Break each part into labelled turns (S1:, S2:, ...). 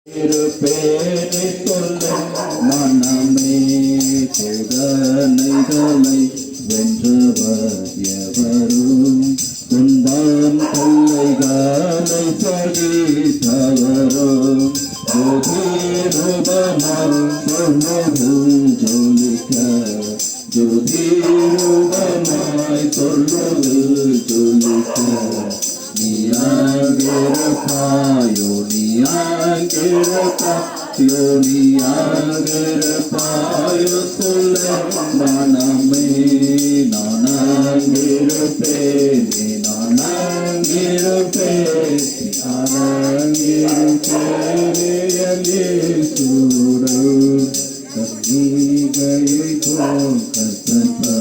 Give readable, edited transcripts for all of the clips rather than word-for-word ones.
S1: இருப்பேனை சொல்ல மனமே சோதனைகளை வென்றவர் எவரும் துன்பம் தொல்லைகளை சகித்தவரும் ஜோதிரூபமாய் சொன்னது ஜொலிக்க ஜோதிரூபமாய் சொன்னது ஜொலிக்க நீயாங்கிருப்பாயோ நீயாங்கிருப்பாயோ சொல்ல மனமே நானாங்கிருப்பேனே நானாங்கிருப்பேன் நானாங்கிருப்பேனே கன்னிகையை போல் கத்தந்து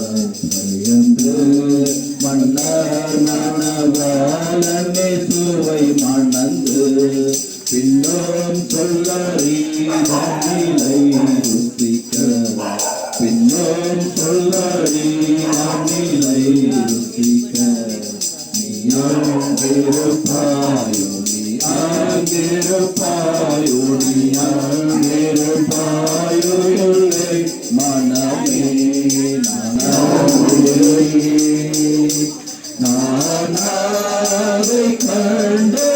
S1: மன்னர் மணவாளனே சுவை மணந்து பின்னோம் சொல்லறிலை ருசிக்க பின்னோம் சொல்லறிலை ருசிக்க நீயாங்கிருப்பாயோ நீயாங்கிருப்பாயோ நீயாங்கிருப்பாயோ இல்லை மனமே நானாவை கண்டு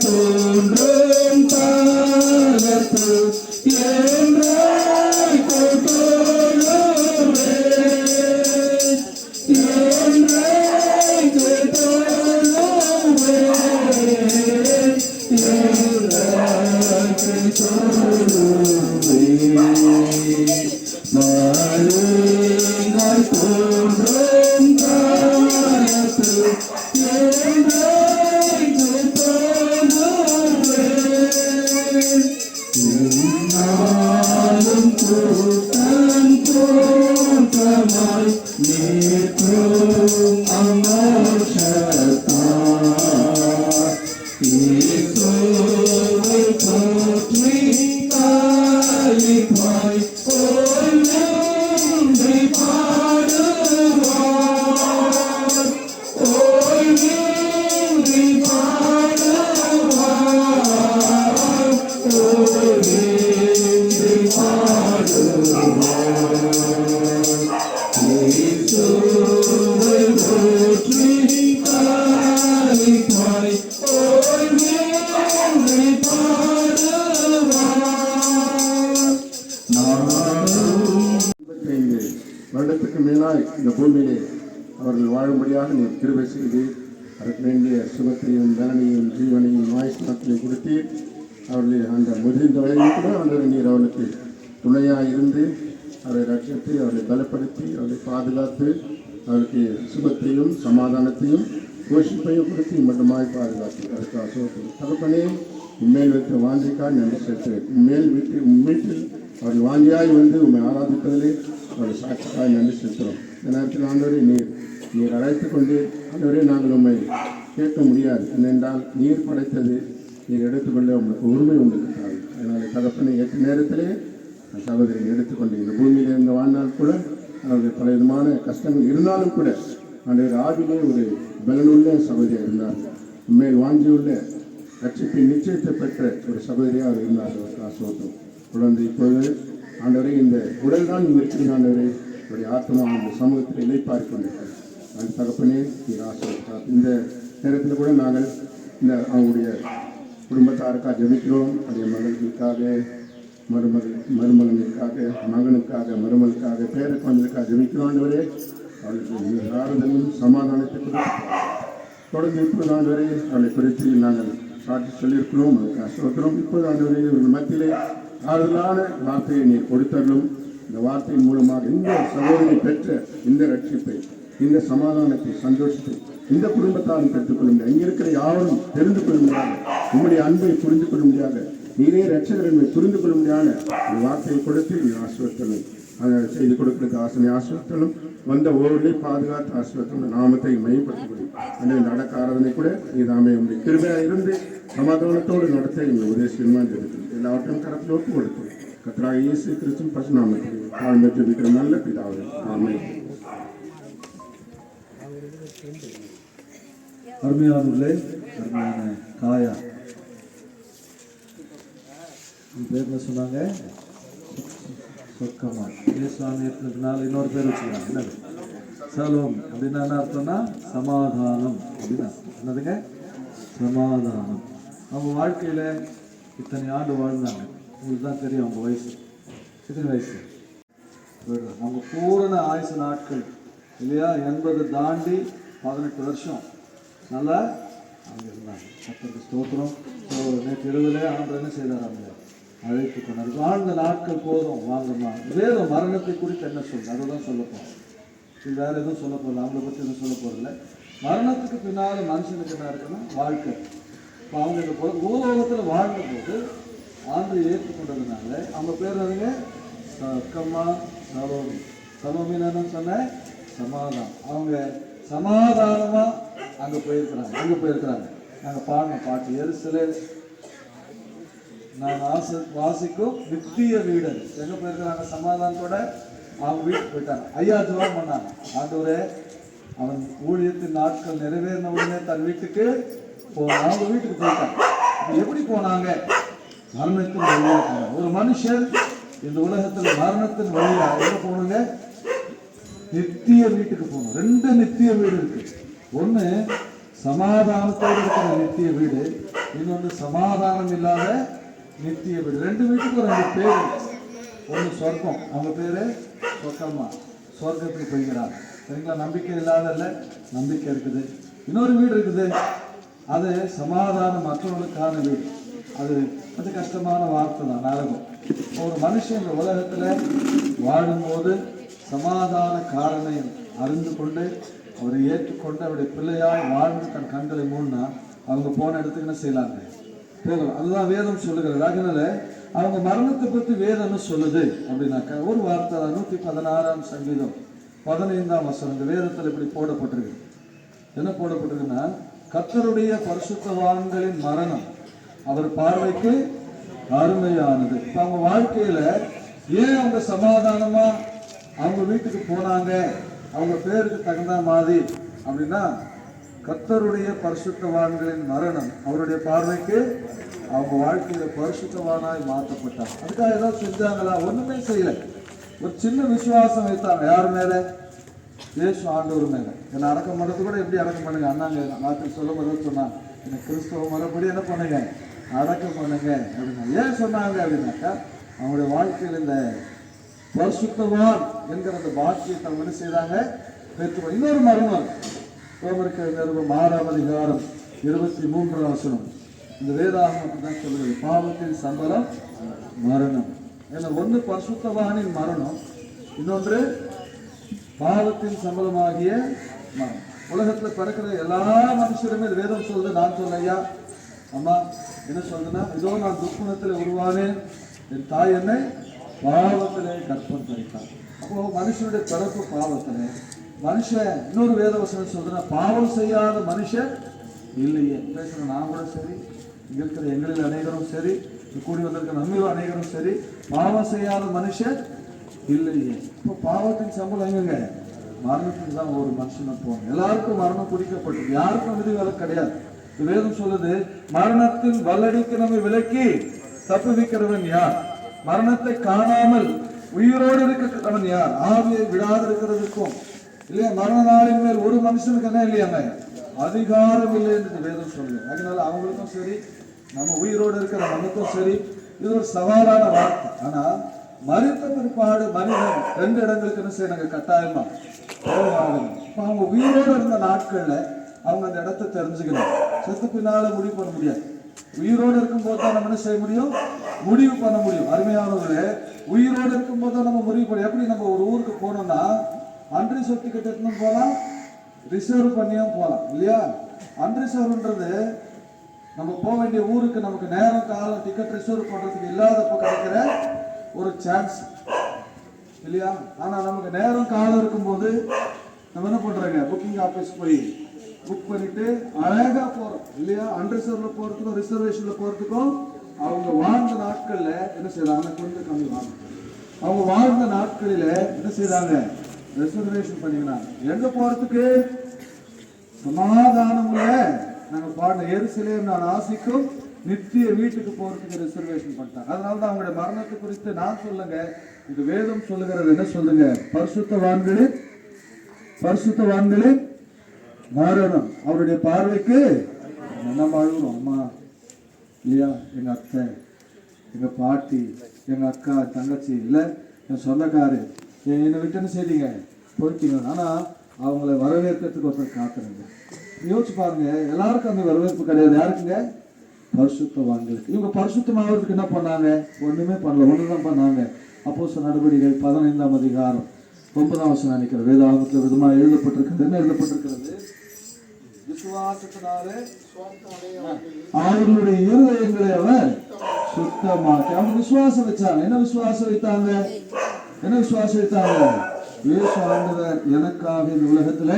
S1: தோன்றும் தாரத்து வருடத்துக்கு மேலாய் இந்த பூமியிலே அவர்கள் வாழும்படியாக நீ கிருபை செய்து அதற்கு வேண்டிய சுகத்தையும் பலனையும் ஜீவனையும் ஆயுஷ்நாட்களையும் கொடுத்து அவர்களை அந்த முதிர்ந்த வயதில் கூட அந்த நீர் அவர்களுக்கு துணையாக இருந்து அவரை ரட்சித்து அவரை பலப்படுத்தி அவரை பாதுகாத்து அவருக்கு சுகத்தையும் சமாதானத்தையும் போஷிப்பையும் கொடுத்து மட்டுமாய் பாதுகாத்து அதுக்கு அசோகத்தில் தகப்பனே உண்மையில் வைத்த வாஞ்சிக்காக நன்றி செலுத்துவேன் உண்மையில் அவர்கள் வாஞ்சியாய் வந்து உண்மை ஆராதிப்பதிலே அவர்கள் சாட்சிக்காக நன்றி செலுத்துகிறோம் இந்த நேரத்தில் ஆண்டவரை நீர் அழைத்து கொண்டு ஆண்டவரே நாங்கள் உண்மை கேட்க முடியாது ஏனென்றால் நீர் படைத்தது நீர் எடுத்துக்கொண்டு உங்களுக்கு உரிமை உண்டு அதனால் தகப்பனை ஏற்ற நேரத்திலே சகோதரி எடுத்துக்கொண்டு இந்த பூமியில் இருந்த வாழ்நாள் கூட அவர்கள் பல விதமான கஷ்டங்கள் இருந்தாலும் கூட ஆண்டவர் ஆவிலே ஒரு பலனுள்ள சகோதரியாக இருந்தார்கள் உண்மையில் வாஞ்சியுள்ள ரட்சிப்பின் நிச்சயத்தை பெற்ற ஒரு சகோதரியாக அவர் இருந்தார்கள் ஆசோத்தம் குழந்தை இப்பொழுது ஆண்டவரை இந்த உடல் தான் நீங்கள் இருக்கிறீங்க ஆண்டவரை உடைய ஆத்மா அந்த சமூகத்தில் இழைப்பார் கொண்டிருக்கிறார் அந்த தகப்பனே நீர் ஆசீர்வதித்தார் இந்த நேரத்தில் கூட நாங்கள் இந்த அவங்களுடைய குடும்பத்தாருக்காக ஜெபிக்கிறோம் அதே மகளுக்காக மருமகனுக்காக மகனுக்காக மருமகளுக்காக பேர குழந்தைக்காக ஜெபிக்கிறோம் ஆண்டவரே அவர்களுக்கு ஆறுதலும் சமாதானத்தை கொடுத்து தொடர்ந்து இப்போது ஆண்டவரே அவளை குறித்து நாங்கள் சாட்சி சொல்லியிருக்கிறோம் அதுக்கு ஆசீர்வதிக்கிறோம் இப்போது ஆண்டவரே இவர்கள் மத்தியிலே ஆறுதலான வார்த்தையை நீர் கொடுத்தர்களும் இந்த வார்த்தையின் மூலமாக இந்த சகோதரி பெற்ற இந்த ரட்சிப்பை இந்த சமாதானத்தை சந்தோஷத்தை இந்த குடும்பத்தாரும் பெற்றுக்கொள்ள முடியாது இங்கே இருக்கிற யாரும் தெரிந்து கொள்ள முடியாது உங்களுடைய அன்பை புரிந்து கொள்ள முடியாது நீரே ரட்சகர் என்பதை புரிந்து கொள்ள முடியாத ஒரு வார்த்தையை கொடுத்து நீ ஆசீர்வதித்தலும் செய்து கொடுக்கிறது ஆசனை ஆசிரியர்களும் வந்த ஊரிலே பாதுகாத்து ஆசிரியர்களும் நாமத்தை மையப்படுத்தி அந்த நடக்க ஆராதனை கூட இதாமே உங்களுடைய கிருபையாக இருந்து சமாதானத்தோடு நடத்த எங்கள் உதயசியமாக இருக்குது எல்லாவற்றையும் கரத்தில் ஒப்பு கொடுத்து கர்த்தராகிய இயேசு கிறிஸ்துவின் பரிசுநாமத்தில் தாழ்மை ஜெபிக்கிற நல்ல பிதாவே ஆமென்.
S2: அருமையானவர்களே, அருமையான காயா பேர் என்ன சொன்னாங்க? சொக்கமா. இஸ்லாமியத்தினால இன்னொரு பேர் வச்சுக்கிறாங்க. என்னது? சலோம் அப்படின்னா என்ன அர்த்தம்னா சமாதானம் அப்படின்னா என்னதுங்க? சமாதானம். அவங்க வாழ்க்கையில் இத்தனை ஆண்டு வாழ்ந்தாங்க. உங்களுக்கு தான் தெரியும் அவங்க வயசு எத்தனை வயசு. அவங்க பூரண ஆயுசு நாட்கள் இல்லையா 80 தாண்டி 18 வருஷம் நல்லா அவங்க இருந்தாங்க. கர்த்தருக்கு ஸ்தோத்திரம். நேற்று இரவுல ஆண்டவர் என்ன செய்தார்? அவங்க அழைத்து கொண்டார். வாழ்ந்த நாட்கள் போதும் வாங்கம்மா. வேதம் மரணத்தை குறித்து என்ன சொல்லுது அதை தான் சொல்ல போகிறோம். இது வேற எதுவும் சொல்ல போகல, அவங்கள பற்றி எதுவும் சொல்ல போகிறதில்ல. மரணத்துக்கு பின்னால் மனுஷனுக்கு என்ன இருக்குன்னா வாழ்க்கை. இப்போ அவங்க இந்த பூலோகத்தில் வாழ்ந்தபோது ஆண்டு ஏற்றுக்கொண்டதுனால அவங்க பேர் அதுங்க சக்கம்மா சலோமி. சலோமின்னு சொன்ன சமாதானம். அவங்க சமாதானமாக அங்கே போயிருக்கிறாங்க. நாங்கள் பாடின பாட்டு எருசலேம் நான் வாசிக்கும் நித்திய வீடு. எங்கே போயிருக்கிறாங்க? சமாதானத்தோட அவங்க வீட்டுக்கு போயிட்டாங்க. ஐயா ஜெபம் பண்ணாங்க, ஆண்டவரே அவன் ஊழியத்தின் நாட்கள் நிறைவேறின உடனே தன் வீட்டுக்கு அவங்க வீட்டுக்கு போயிட்டாங்க. எப்படி போனாங்க? மரணத்தின் வழியாக போனாங்க. ஒரு மனுஷன் இந்த உலகத்தில் மரணத்தின் வழியாக எங்கே போகணுங்க? நித்திய வீட்டுக்கு போகணும். 2 நித்திய வீடு இருக்கு. ஒன்று சமாதானத்தோடு இருக்கிற நித்திய வீடு, இன்னொன்று சமாதானம் இல்லாத நித்திய வீடு. 2 வீட்டுக்கு 2 பேர். ஒன்று சொர்க்கம், அவங்க பேரு சொக்கம்மா, சொர்க்கத்துக்கு போய்கிறாங்க. சரிங்களா? நம்பிக்கை இல்லாத நம்பிக்கை இருக்குது. இன்னொரு வீடு இருக்குது, அது சமாதானம் மற்றவர்களுக்கான வீடு. அது கொஞ்சம் கஷ்டமான வார்த்தை தான், நரகம். ஒரு மனுஷன் இந்த உலகத்தில் வாழும்போது சமாதான காரனை அறிந்து கொண்டு அவரை ஏற்றுக்கொண்டு அவருடைய பிள்ளையாய் வாழ்ந்து தன் கண்களை மூடினா அவங்க போன இடத்துக்கு என்ன செய்யலாங்க? போகலாம். அதுதான் வேதம் சொல்லுகிறது. அதனால அவங்க மரணத்தை பற்றி வேதம் சொல்லுது அப்படின்னாக்கா ஒரு வார்த்தை 116ஆம் சங்கீதம் 15ஆம் வசனம். இந்த வேதத்தில் இப்படி போடப்பட்டிருக்கு. என்ன போடப்பட்டிருக்குன்னா, கர்த்தருடைய பரிசுத்தவான்களின் மரணம் அவர் பார்வைக்கு அருமையானது. இப்போ அவங்க வாழ்க்கையில ஏன் அவங்க சமாதானமா அவங்க வீட்டுக்கு போனாங்க, அவங்க பேருக்கு தகுந்த மாதிரி அப்படின்னா, கர்த்தருடைய பரிசுத்தவான்களின் மரணம் அவருடைய பார்வைக்கு அவங்க வாழ்க்கையில பரிசுத்தவானாய் மாற்றப்பட்டாங்க. அதுக்காக ஏதாவது செஞ்சாங்களா? ஒண்ணுமே செய்யல. ஒரு சின்ன விசுவாசம் வைத்தாங்க. யார் மேல? இயேசு ஆண்டவர் மேல. என்னை அடக்கம் பண்ணுறது கூட எப்படி அடக்கம் பண்ணுங்க? அண்ணாங்க நாட்டில் சொல்லும் போது சொன்னாங்க, எனக்கு கிறிஸ்தவ மறுபடி என்ன பண்ணுங்க? அடக்கம் பண்ணுங்க அப்படின்னா. ஏன் சொன்னாங்க அப்படின்னாக்கா, அவங்களுடைய வாழ்க்கையில் இந்த பரிசுத்தவான் என்கிற அந்த பாக்கியத்தை அவங்க என்ன செய்தாங்க? பெற்று. இன்னொரு மரணம் ரோமருக்கு நிருபம் 6ஆம் அதிகாரம் 23ஆம் வசனம். இந்த வேதாகமத்தை தான் சொல்லுது, பாவத்தின் சம்பளம் மரணம். ஏன்னா ஒன்று பரிசுத்தவானின் மரணம், இன்னொன்று பாவத்தின் சம்பளமாகிய மரணம். உலகத்தில் பிறக்கிற எல்லா மனுஷருமே வேதம் சொல்லுது. நான் சொல்ல ஐயா அம்மா என்ன சொல்றேன்னா, இதோ நான் துக்குணத்தில் உருவானேன், என் தாய் என்னை பாவத்திலே கற்பம் தரித்தார். அப்போ மனுஷனுடைய பிறப்பு பாவத்திலே. மனுஷன் இன்னொரு வேதவசனம் சொல்றேன்னா, பாவம் செய்யாத மனுஷன் இல்லையே. பேசுற நான் கூட சரி, இங்க இருக்கிற எங்களில் அநேகரும் சரி, கூடி வந்திருக்கிற நம்மளும் அநேகரும் சரி, பாவம் செய்யாத மனுஷன் இல்லையே. இப்போ பாவத்தின் சம்பளம் எங்க? மரணத்துக்கு தான் ஒரு மனுஷனை போகணும். எல்லாருக்கும் மரணம் குறிக்கப்பட்டது, யாருக்கும் விதிவிலக்கு கிடையாது. வேதம் சொல்லுது, மரணத்தின் வல்லடிக்கு நம்மை விலக்கி தப்புவிக்கிறவன் யார்? மரணத்தை காணாமல் உயிரோடு இருக்கிறவன் யார்? ஆவியை விடாது இருக்கிறதுக்கும் இல்லையா, மரண நாளின் மேல் ஒரு மனுஷனுக்கு என்ன இல்லையாங்க? அதிகாரம் இல்லை என்று வேதம் சொல்லுது. அதனால அவங்களுக்கும் சரி, நம்ம உயிரோடு இருக்கிற நமக்கும் சரி, இது ஒரு சவாலான வார்த்தை. ஆனா மறித்த பிற்பாடு மனிதன் 2 இடங்களுக்கு என்ன செய்யறாங்க? கட்டாயமா போவாங்க. இப்ப அவங்க உயிரோடு இருந்த நாட்கள்ல அவங்க அந்த இடத்தை தெரிஞ்சுக்கணும். செத்து பின்னால முடிவு பண்ண முடியாது. உயிரோடு இருக்கும் போது தான் நம்ம என்ன செய்ய முடியும்? முடிவு பண்ண முடியும். அருமையானவர்களே, உயிரோடு இருக்கும் போது தான் நம்ம முடிவு பண்ண. எப்படி நம்ம ஒரு ஊருக்கு போனோம்னா அன்ரி சர்டிபிகேட் எடுத்துன்னு போலாம், ரிசர்வ் பண்ணியும் போகலாம் இல்லையா? அன்ரிசர்வ்ன்றது நம்ம போக வேண்டிய ஊருக்கு நமக்கு நேரம் காலம் டிக்கெட் ரிசர்வ் பண்றதுக்கு இல்லாதப்ப கிடைக்கிற ஒரு சான்ஸ் இல்லையா? ஆனா நமக்கு நேரம் காலம் இருக்கும்போது நம்ம என்ன பண்றாங்க, புக்கிங் ஆபீஸ் போய் புக் பண்ணிட்டு அழகா போறோம் இல்லையா? அன்ரிசர்வ்ல போறதுக்கும் ரிசர்வேஷன்ல போறதுக்கும் அவங்க வாழ்ந்த நாட்கள்ல என்ன செய்யறாங்க, கொஞ்சம் கம்மி வாங்க. அவங்க வாழ்ந்த நாட்களில என்ன செய்யறாங்க, ரிசர்வேஷன் பண்ணிக்கிறாங்க. எங்க போறதுக்கு? சமாதானம் உள்ள நாங்க பாடின எருசலேம் நான் ஆசிக்கும் நித்திய வீட்டுக்கு போறதுக்கு ரிசர்வேஷன் பண்ணிட்டாங்க. அதனாலதான் அவங்களுடைய மரணத்தை குறித்து நான் சொல்லுங்க, இது வேதம் சொல்லுகிறது. என்ன சொல்லுங்க? பரிசுத்தவான்களின் மரணம் அவருடைய பார்வைக்கு நம்ம அழுகிறோம். அம்மா இல்லையா, எங்க அத்தை, எங்க பாட்டி, எங்க அக்கா, தங்கச்சி, இல்ல என் சொந்தக்காரு என்னை விட்டு என்ன செய்தீங்க, போயிட்டீங்க. ஆனா அவங்கள வரவேற்கிறதுக்கு ஒருத்தர் காத்துருங்க. யோசிச்சு பாருங்க, எல்லாருக்கும் அந்த வரவேற்பு கிடையாது. யாருக்குங்க? பரிசுத்தவான்களுக்கு. இவங்க பரிசுத்தமாகிறதுக்கு என்ன பண்ணாங்க? ஒண்ணுமே பண்ணல. ஒண்ணுதான் பண்ணாங்க. அப்போஸ்தலர் நடவடிக்கைகள் 15ஆம் அதிகாரம் 9ஆம் வசனம் நினைக்கிற வேதாகமத்தில் விதமாக எழுதப்பட்டிருக்கிறது. என்ன எழுதப்பட்டிருக்கிறது? விசுவாசத்தினாலே அவர்களுடைய இருதயங்களை அவர் சுத்தமாக்கி. அவங்க விசுவாசம் வச்சாங்க. என்ன விசுவாசம் வைத்தாங்க? இயேசு ஆண்டவர் எனக்காக இந்த உலகத்துல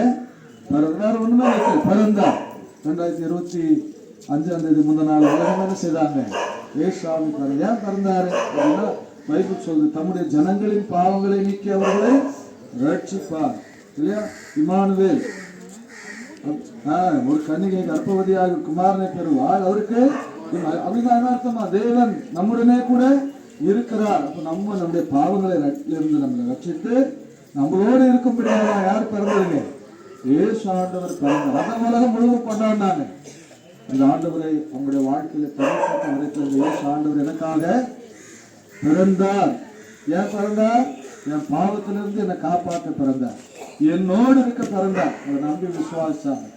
S2: வேற ஒண்ணுமே வைக்கல, பிறந்தார். 2025ஆம் தேதி முந்தின நாள் உலகம் என்ன செய்தாங்க? இயேசுவாமி பிறந்த. ஏன் பிறந்தாரு அப்படின்னா பைபிள் சொல்லுது, தம்முடைய ஜனங்களின் பாவங்களை நீக்கி அவர்களை ரட்சிப்பார். இல்லையா? இம்மானுவேல், ஒரு கன்னிகை கர்ப்பவதியாக குமாரனை பெறுவார். அவருக்கு அப்படின்னா என்ன அர்த்தமா? தேவன் நம்முடனே கூட இருக்கிறார். அப்ப நம்முடைய பாவங்களை இருந்து நம்மளை ரட்சித்து நம்மளோடு இருக்கும்படியாக யார் பிறந்ததுங்க? இயேசு ஆண்டவர் பிறந்தார். அந்த உலகம் முழுவதும் கொண்டாடினாங்க. அந்த ஆண்டவரை அவங்களுடைய வாழ்க்கையில பிறந்த வரைக்கும் இயேசு ஆண்டவர் எனக்காக பிறந்தார். ஏன் பிறந்தார்? என் பாவத்திலிருந்து என்னை காப்பாற்ற பிறந்தார். என்னோடு இருக்க பிறந்தார். அதை நம்பி விசுவாசாங்க.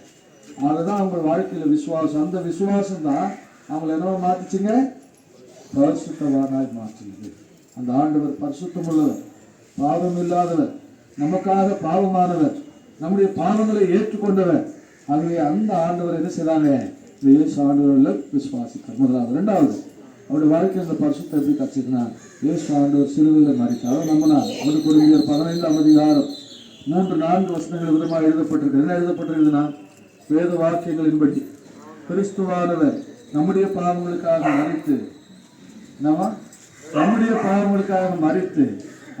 S2: அதுதான் அவங்க வாழ்க்கையில விசுவாசம். அந்த விசுவாசம் தான் அவங்களை என்ன மாத்திச்சுங்க? பரிசுத்தவானாய் மாற்றினது. அந்த ஆண்டவர் பரிசுத்தம் உள்ளவர், பாவம் இல்லாதவர், நமக்காக பாவமானவர், நம்முடைய பாவங்களை ஏற்றுக்கொண்டவர். ஆகவே அந்த ஆண்டவர் என்ன செய்தாங்க? இயேசு ஆண்டவர்கள் விசுவாசித்தார். முதலாவது. இரண்டாவது, அவருடைய வாழ்க்கையில் அந்த பரிசுத்தை எப்படி கற்றுக்கினார்? இயேசு ஆண்டவர் சிலுவையில் மரித்தார். அவர் நம்பினார். அவருடைய கொரிந்தியர் 15ஆம் அதிகாரம் 3-4 வசனங்கள் விதமாக எழுதப்பட்டிருக்கு. என்ன எழுதப்பட்டிருக்குதுன்னா, வேத வாக்கியங்களின்படி கிறிஸ்துவானவர் நம்முடைய பாவங்களுக்காக மரித்து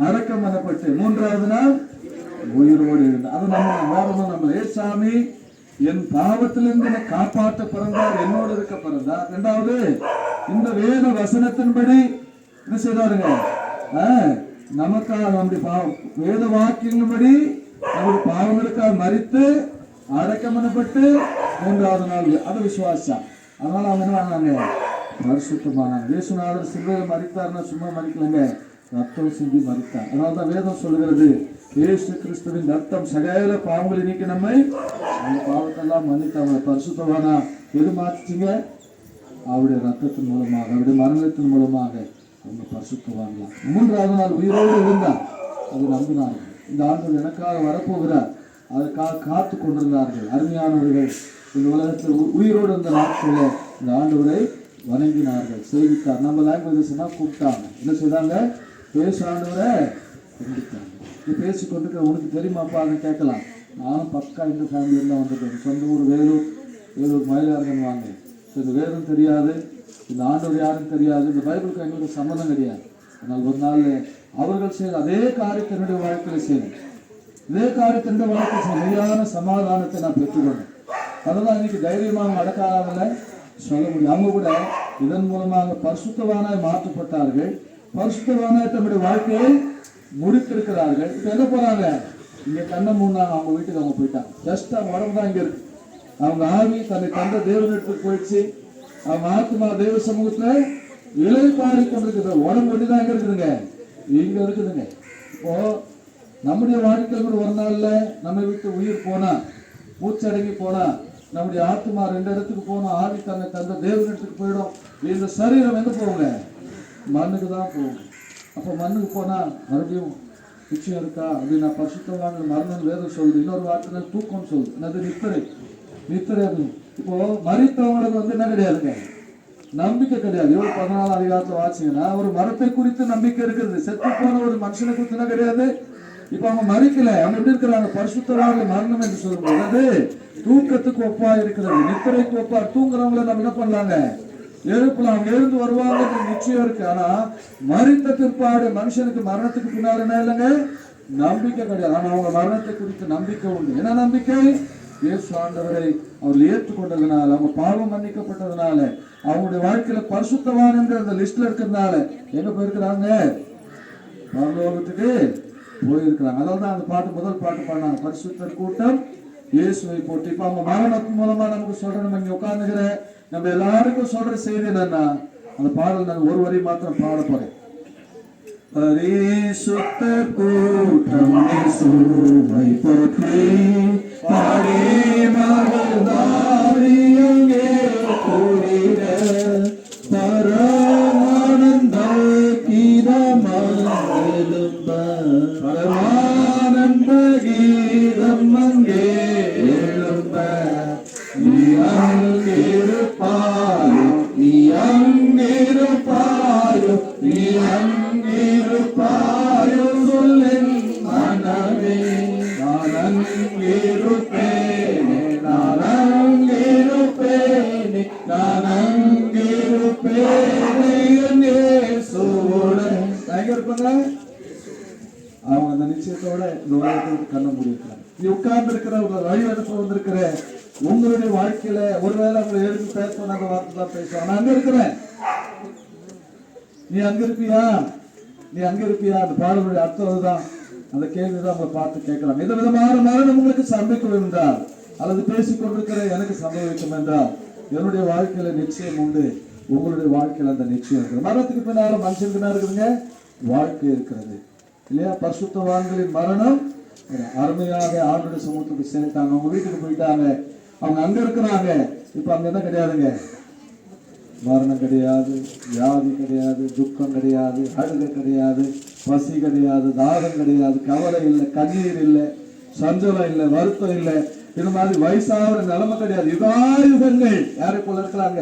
S2: அடக்கம் பண்ணப்பட்டு 3ஆவது நாள் உயிரோடு இருந்தார். அது நம்ம ஏசாமி என் பாவத்திலிருந்து என்னை காப்பாற்ற பிறந்தார், என்னோடு இருக்க பிறந்தார். இரண்டாவது, இந்த வேத வசனத்தின்படி என்ன செய்தாருங்க? நமக்காக நம்முடைய பாவம் வேத வாக்கியங்களின்படி நம்முடைய பாவங்களுக்காக மரித்து அடக்கம் பண்ணப்பட்டு 3ஆவது நாள் அது விசுவாசம். அதனால அவங்க என்ன பண்ணாங்க? பரிசுத்தமானாங்க. இயேசுநாதர் சிலுவையில் மரித்தார்னா சும்மா மரிக்கலங்க, ரத்தம் சிந்தி மரித்தார். அதனால்தான் வேதம் சொல்லுகிறது, இயேசு கிறிஸ்துவின் ரத்தம் சகல பாவங்களை நீக்கி நம்மை அந்த பாவத்தெல்லாம் மன்னித்து அவங்களை பரிசுத்தவானா எது மாற்றிச்சிங்க? அவருடைய ரத்தத்தின் மூலமாக, அவருடைய மரணத்தின் மூலமாக அவங்க பரிசுத்தவான்லாம். 3ஆவது நாள் உயிரோடு இருந்தார். அது நம்பினார்கள். இந்த ஆண்டு எனக்காக வரப்போகிறார், அதுக்காக காத்து கொண்டிருந்தார்கள். அருமையானவர்கள், இந்த உலகத்தில் உயிரோடு இருந்த நாட்களில் இந்த ஆண்டவரை வணங்கினார்கள், சேவித்தார். நம்ம லாங்குவேஜஸ்னா கூப்பிட்டாங்க. என்ன செய்தாங்க? பேச ஆண்டவரை கண்டித்தாங்க. நீ பேசிக்கொண்டு உனக்கு தெரியுமாப்பான்னு கேட்கலாம். நானும் பக்கா இந்த ஃபேமிலியில் தான் வந்துட்டேன். சொந்த ஊர் வேலூர் மயிலாடுதுறை வாங்க. இந்த வேதம் தெரியாது, இந்த ஆண்டவர் யாரும் தெரியாது, இந்த பைபிளுக்கு எங்களுக்கு சம்மந்தம் கிடையாது. ஆனால் ஒரு நாள் அவர்கள் செய்த அதே காரியத்தை என்னுடைய வாழ்க்கையில் செய்யணும். இதே காரியத்தை என்னுடைய வாழ்க்கையில் சரியான சமாதானத்தை நான் பெற்றுக்கொண்டேன். அதெல்லாம் இன்னைக்கு தைரியமாக அடக்காதல சொல்ல முடியும். அவங்க கூட இதன் மூலமாக பரிசுத்தவானாய் மாற்றப்பட்டார்கள். பரிசுத்தவானாய் தன்னுடைய வாழ்க்கையை முடித்திருக்கிறார்கள். இப்ப என்ன போறாங்க? இங்க கண்ணை மூணாங்க, அவங்க வீட்டுக்கு அவங்க போயிட்டாங்க. ஜஸ்ட் அவங்க உடம்பு தான் இங்க இருக்கு. அவங்க ஆவி தன்னை தந்த தேவனிடத்துக்கு போயிடுச்சு. அவங்க ஆத்மா தேவ சமூகத்துல இலை பாடி கொண்டிருக்குது. உடம்பு ஒட்டிதான் எங்க இருக்குதுங்க? இங்க இருக்குதுங்க. இப்போ நம்முடைய வாழ்க்கையில் கூட ஒரு நாள்ல நம்ம விட்டு உயிர் போனா, மூச்சடங்கி போனா, நம்முடைய ஆத்மா 2 இடத்துக்கு போனா, ஆவி தன்னை தந்த தேவனிடத்துக்கு போயிடும். இந்த சரீரம் எங்க போகுங்க? மண்ணுக்கு தான் போகும். அப்போ மண்ணுக்கு போனா மறுபடியும் நிச்சயம் இருக்கா அப்படின்னா பரிசுத்தவான்கள் மரணம் வேதம் சொல்லுது. இன்னொரு வார்த்தை தூக்கம்னு சொல்லுது. அது நித்திரை அப்படின்னு. இப்போ மரித்தவங்களுக்கு என்ன கிடையாதுங்க? நம்பிக்கை கிடையாது. இவ்வளவு 14 அதிகாரத்துல வாசிங்கன்னா ஒரு மரத்தை குறித்து நம்பிக்கை இருக்குது. செத்து போன ஒரு மனுஷனை குறித்துனா கிடையாது. இப்ப அவங்க மறிக்கல, அவங்க எப்படி இருக்கிறாங்க? பரிசுத்தவான்கள் மரணம் என்று சொல்லும்போது அது தூக்கத்துக்கு ஒப்பா இருக்கிறது, நித்திரைக்கு ஒப்பா. தூங்குறவங்களை நம்ம என்ன பண்ணலாங்க? எழுப்பலாம், அவங்க எழுந்து வருவாங்க நிச்சயம் இருக்கு. ஆனா மறித்த பிற்பாடு மனுஷனுக்கு மரணத்துக்கு பின்னாடி என்ன இல்லைங்க? நம்பிக்கை கிடையாது. ஆனா அவங்க மரணத்தை குறித்து நம்பிக்கை உண்டு. என்ன நம்பிக்கை? இயேசு ஆண்டவரை அவர்கள் ஏற்றுக்கொண்டதுனால, அவங்க பாவம் மன்னிக்கப்பட்டதுனால, அவங்களுடைய வாழ்க்கையில பரிசுத்தவான் என்ற அந்த லிஸ்ட்ல இருக்கிறதுனால எங்க போயிருக்கிறாங்க? பரலோகத்துக்கு போயிருக்கிறாங்க. அதான் அந்த பாட்டு, முதல் பாட்டு பாடினாங்க, பரிசுத்தர் கூட்டம் இயேசுவை போட்டு. இப்ப அவங்க மரணத்தின் மூலமா நமக்கு சொல்ற, நம்ம இங்க உட்கார்ந்துக்கிற நம்ம எல்லாருக்கும் சொல்ற செய்தி என்னன்னா, அந்த பாடல் நான் ஒரு வரி மாத்திரம் பாட போறேன். பரிசுத்தர் கூட்டம் இயேசுவை போற்றி பாடி மகிழ்ந்தாரியே கூடிட பரமானந்த கீதமெழும்ப பரமானந்த கீதம் அங்கே எழும்ப நீ அங்கிருப்பாயோ, நீ அங்கிருப்பாயோ, நீ அங்கிருப்பாயோ சொல்லின் மனமே. நான் அங்கிருப்பேனே, நான் அங்கிருப்பேனே, நான் அங்கிருப்பேனே இயேசுவுடன். எங்க இருப்பாங்க? அவங்க அந்த நிச்சயத்தோட இந்த உலகத்துக்கு கண்ண முடியிருக்கிறாங்க. நீ உட்கார்ந்து இருக்கிற வழி அனுப்ப வந்திருக்கிற உங்களுடைய வாழ்க்கையில ஒருவேளை உங்களை எழுதி பேசணும் அந்த வார்த்தை தான் பேசுவாங்க. நான் அங்க இருக்கிறேன், நீ அங்க இருப்பியா? நீ அங்க இருப்பியா? அந்த பாடலுடைய அர்த்தம் அதுதான். அந்த கேள்விதான் உங்களை பார்த்து கேட்கலாம். எந்த விதமான மரணம் உங்களுக்கு சம்பவிக்கும் என்றால், அல்லது பேசிக் கொண்டிருக்கிற எனக்கு சம்பவிக்கும் என்றால், என்னுடைய வாழ்க்கையில நிச்சயம் உண்டு, உங்களுடைய வாழ்க்கையில அந்த நிச்சயம் இருக்குது. மரணத்துக்கு பின்னால மனுஷனுக்கு என்ன இருக்குதுங்க? வாழ்க்கை இருக்கிறது இல்லையா? பரிசுத்தவான்களின் மரணம் அருமையாக ஆண்டுடைய சமூகத்துக்கு சேர்த்தாங்க. அவங்க வீட்டுக்கு போயிட்டாங்க, அவங்க அங்க இருக்கிறாங்க. இப்ப அங்க என்ன கிடையாதுங்க? மரணம் கிடையாது, வியாதி கிடையாது, துக்கம் கிடையாது, அழுகை கிடையாது, பசி கிடையாது, தாகம் கிடையாது, கவலை இல்லை, கண்ணீர் இல்லை, சஞ்சலம் இல்லை, வருத்தம் இல்லை. இது மாதிரி வயசாகிற நிலைமை கிடையாது. யுகாயுகங்கள் யாரை போல இருக்கிறாங்க?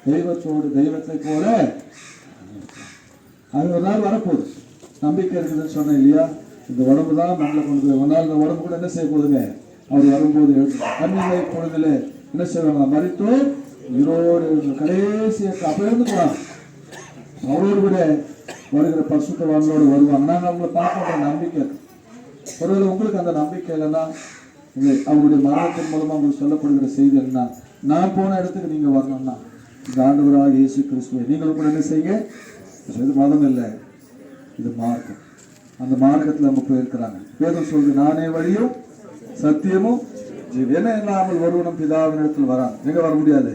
S2: தெய்வத்தோடு, தெய்வத்தை போல. அது ஒரு நாள் வரப்போகுது. நம்பிக்கை இருக்குதுன்னு சொன்னேன் இல்லையா? இந்த உடம்பு தான் நம்மளை கொண்டு போய் ஒரு நாள் இந்த உடம்பு கூட என்ன செய்ய போகுதுங்க? அவர் வரும்போது கண்ணிலை பொழுதுல என்ன செய்வாங்க? மறித்தோ உயிரோடு கடைசி அப்ப இருந்துக்கலாம். அவரோடு கூட வருகிற பரிசுத்தவான்களோடு வருவாங்க. நாங்கள் அவங்களை பார்க்க நம்பிக்கை இருக்கு. ஒருவேளை உங்களுக்கு அந்த நம்பிக்கை இல்லைன்னா, அவருடைய மரணத்தின் மூலமா உங்களுக்கு சொல்லப்படுகிற செய்தி என்ன? நான் போன இடத்துக்கு நீங்க வரணும்னா இந்த ஆண்டவராக இயேசு கிறிஸ்துவை நீங்களும் கூட என்ன செய்யுங்க? இது மதம் இல்லை, இது மார்க்கம். அந்த மார்க்கத்தில் அவங்க போயிருக்கிறாங்க. வேதம் சொல்லுது, நானே வழியும் சத்தியமும் என்ன இல்லாமல் ஒருவனும் பிதாவின் இடத்துல வராங்க. எங்க வர முடியாது?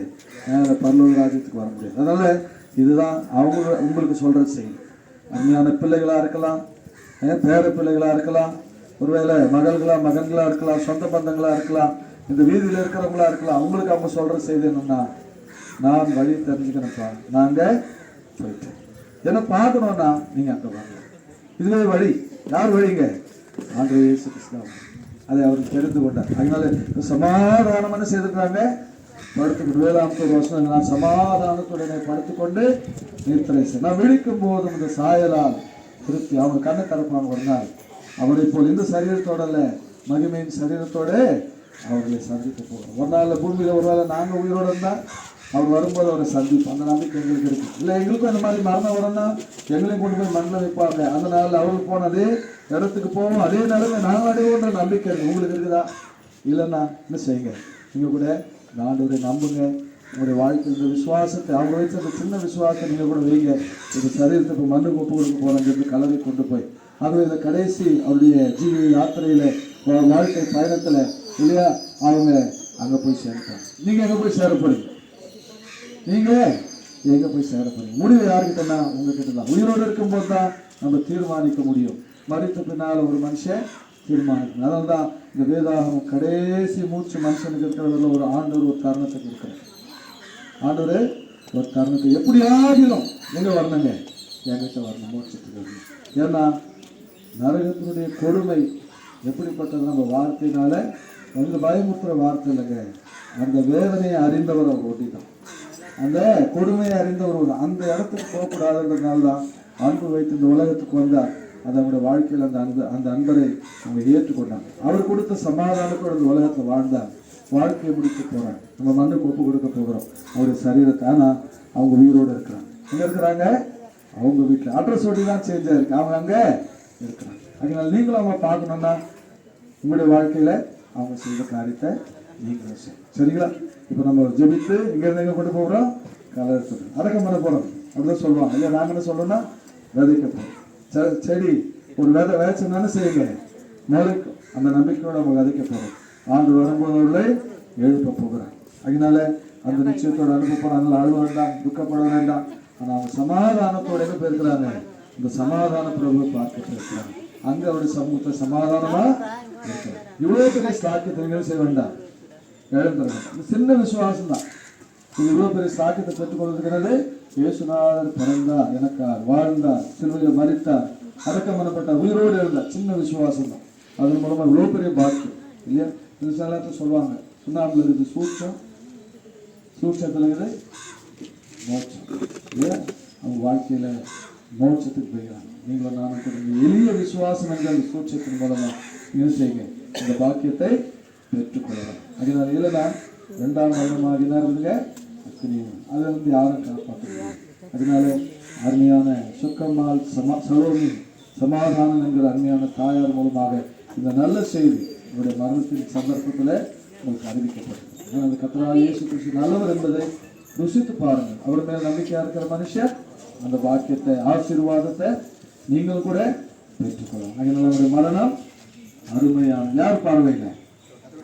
S2: பரலோக ராஜ்யத்துக்கு வர முடியாது. அதனால இதுதான் அவங்க உங்களுக்கு சொல்ற செய்தி. அருமையான பிள்ளைகளா இருக்கலாம், பேர பிள்ளைகளா இருக்கலாம், ஒருவேளை மகள்களா மகன்களா இருக்கலாம், சொந்த பந்தங்களா இருக்கலாம், இந்த வீதியில் இருக்கிறவங்களா இருக்கலாம். அவங்களுக்கு அவங்க சொல்ற செய்தி என்னன்னா, நான் வழி தெரிஞ்சுக்கணும்ப்பா, நாங்க போயிட்டேன். என்ன பார்க்கணும்னா நீங்க அங்க வாங்க. இதுவே வழி. யார் வழிங்க? ஆண்டவர் இயேசு கிறிஸ்து. அதை அவருக்கு தெரிந்து கொண்டார். அதனால சமாதானமான செய்திருக்கிறாங்க. படுத்துக்கொண்டு வேளாண் வசனம், நான் சமாதானத்துடனே படுத்துக்கொண்டு நிறுத்தலை செய்ய நான் விழிக்கும் போதும் இந்த சாயலால் திருப்தி. அவங்க கண்ணை திறப்பாங்க. ஒரு நாள் அவரை போல் இந்த சரீரத்தோட இல்ல, மகிமையின் சரீரத்தோட அவர்களை சந்திக்க போகிறோம். ஒரு நாள் பூமியில ஒரு வேளை நாங்க உயிரோட இருந்தா அவர் வரும்போது அவரை சந்திப்போம். அந்த நம்பிக்கை எங்களுக்கு இருக்கு. இல்லை எங்களுக்கும் இந்த மாதிரி மரணம் வரும்னா எங்களையும் கொண்டு போய் மண்ணில் வைப்பாங்க. அந்த நாளில் அவருக்கு போன அதே இடத்துக்கு போவோம், அதே நிலைமை நாங்கள் அடைவோன்ற நம்பிக்கை இருக்கு. உங்களுக்கு இருக்குதா? இல்லைன்னா என்ன செய்யுங்க? நீங்கள் கூட இந்த ஆண்டவரை நம்புங்க. உங்களுடைய வாழ்க்கையில் இந்த விசுவாசத்தை, அவங்க வச்சு அந்த சின்ன விசுவாசத்தை நீங்கள் கூட வைங்க. இந்த சரீரத்தை இப்போ மண்ணுக்கு ஒப்பு கொடுக்க போகிறாங்க கலவை கொண்டு போய். ஆகவே இந்த கடைசி அவருடைய ஜீவி யாத்திரையில், வாழ்க்கை பயணத்தில் இல்லையா, அவங்க அங்கே போய் சேர்ப்பாங்க. நீங்கள் எங்கே போய் சேரப்படுங்க? நீங்க எங்க போய் சேரப்படுங்க? முடிவு யாருக்கிட்டனா? உங்ககிட்ட தான். உயிரோடு இருக்கும்போது தான் நம்ம தீர்மானிக்க முடியும். மறித்த பின்னால் ஒரு மனுஷன் தீர்மானிக்கணும். அதனால தான் இந்த வேதாகமம் கடைசி மூச்சு மனுஷனுக்கு இருக்கிறதுல ஒரு ஆண்டவர் ஒரு தருணத்துக்கு இருக்கிறார். ஆண்டவர் ஒரு தருணத்தை எப்படி ஆகிலும் எங்க வரணுங்க? என்கிட்ட வரணும், மோட்சத்துக்கு வரணும். ஏன்னா நரகத்தினுடைய கொடுமை எப்படிப்பட்டது நம்ம வார்த்தையினால வந்து பயமுறுத்துற வார்த்தை இல்லைங்க. அந்த வேதனையை அறிந்தவர் அவர் ஓட்டிதான். அந்த கொடுமையை அறிந்த ஒருவர் அந்த இடத்துக்கு போகக்கூடாதுன்றதுனால தான் அன்பு வைத்து இந்த உலகத்துக்கு வந்தார். அது அவங்களுடைய வாழ்க்கையில் அந்த அன்பரை அவங்க ஏற்றுக்கொண்டாங்க. அவர் கொடுத்த சமாதானத்தோட இந்த உலகத்தில் வாழ்ந்தார். வாழ்க்கையை முடிக்க போறாங்க. நம்ம மண்ணுக்கு ஒப்பு கொடுக்க போகிறோம் அவருடைய சரீரத்தை. ஆனால் அவங்க உயிரோடு இருக்கிறாங்க. எங்க இருக்கிறாங்க? அவங்க வீட்டில். அட்ரஸ் ஒட்டி தான் சேஞ்ச் ஆயிருக்கு. அவங்க அங்கே இருக்கிறாங்க. அதனால நீங்களும் அவங்க பார்க்கணும்னா உங்களுடைய வாழ்க்கையில அவங்க செய்த காரியத்தை நீங்களும் செய்யணும். சரிங்களா? இப்போ நம்ம ஜெபித்து இங்கேருந்து எங்கே கொண்டு போகிறோம்? கலர் அடக்கம் பண்ண போகிறோம். அப்படிதான் சொல்லுவாங்க. ஐயா நாங்கள் என்ன சொல்லணும்னா விதைக்க போகிறோம். செடி ஒரு விதைச்சோம்னால செய்யுங்க முளைக்கும். அந்த நம்பிக்கையோட நம்ம விதைக்க போகிறோம். ஆண்டு வரும்போது அவர்களை எழுப்ப போகிறாங்க. அதனால அந்த நிச்சயத்தோடு அனுப்ப போகிறோம். அதனால அழுவ வேண்டாம், துக்கப்பட வேண்டாம். ஆனால் அவங்க சமாதானத்தோட என்ன போயிருக்கிறாங்க? இந்த சமாதான பிரபு பார்க்க போயிருக்கிறாங்க. அங்கே அவருடைய சமூகத்தை சமாதானமா இருக்கிறார். இவ்வளோ பெரிய சாக்கியத்தை செய்ய வேண்டாம், எழுந்துறாங்க. இந்த சின்ன விசுவாசம் தான் இது இவ்வளோ பெரிய சாக்கியத்தை பெற்றுக்கொள்வதற்கிறது. இயேசுநாதர் பிறந்தார், எனக்கார் வாழ்ந்தார், சிலுவையில் மரித்தார், அடக்கம் பண்ணப்பட்டார், உயிரோடு இருந்தார். சின்ன விசுவாசம் தான். அதன் மூலமா இவ்வளோ பெரிய பாக்கியம் இல்லையா? இது சில சொல்லுவாங்க சுண்ணாம்புல இருக்குது சூட்சம், சூட்சத்தில் இருக்குது மோட்சம் இல்லையா? அவங்க வாழ்க்கையில மோட்சத்துக்கு போய்கிறாங்க. நீங்களும் நானும் கூட எளிய விசுவாசம் என்ற அந்த சூட்சத்தின் மூலமா என்ன செய்யுங்க? இந்த பாக்கியத்தை பெற்றுக்கொள்ளலாம். அதனால இல்லைன்னா 2ஆம் வருடமாக இருந்துங்க அதை யாரும் காப்பாற்றுங்க. அதனால அருமையான சுக்கம்மாள் சலோமி சமாதானம் என்கிற அருமையான தாயார் மூலமாக இந்த நல்ல செய்தி உங்களுடைய மரணத்தின் சந்தர்ப்பத்தில் உங்களுக்கு அறிவிக்கப்பட்டது. அந்த கர்த்தராகிய இயேசு கிறிஸ்து நல்லவர் என்பதை ருசித்து பாருங்கள். அவர் மேல் நம்பிக்கையா இருக்கிற மனுஷன் அந்த வாக்கியத்தை ஆசீர்வாதத்தை நீங்கள் கூட பெற்றுக்கொள்ளலாம். அதனால அவருடைய மரணம் அருமையான யார் பார்வையில்?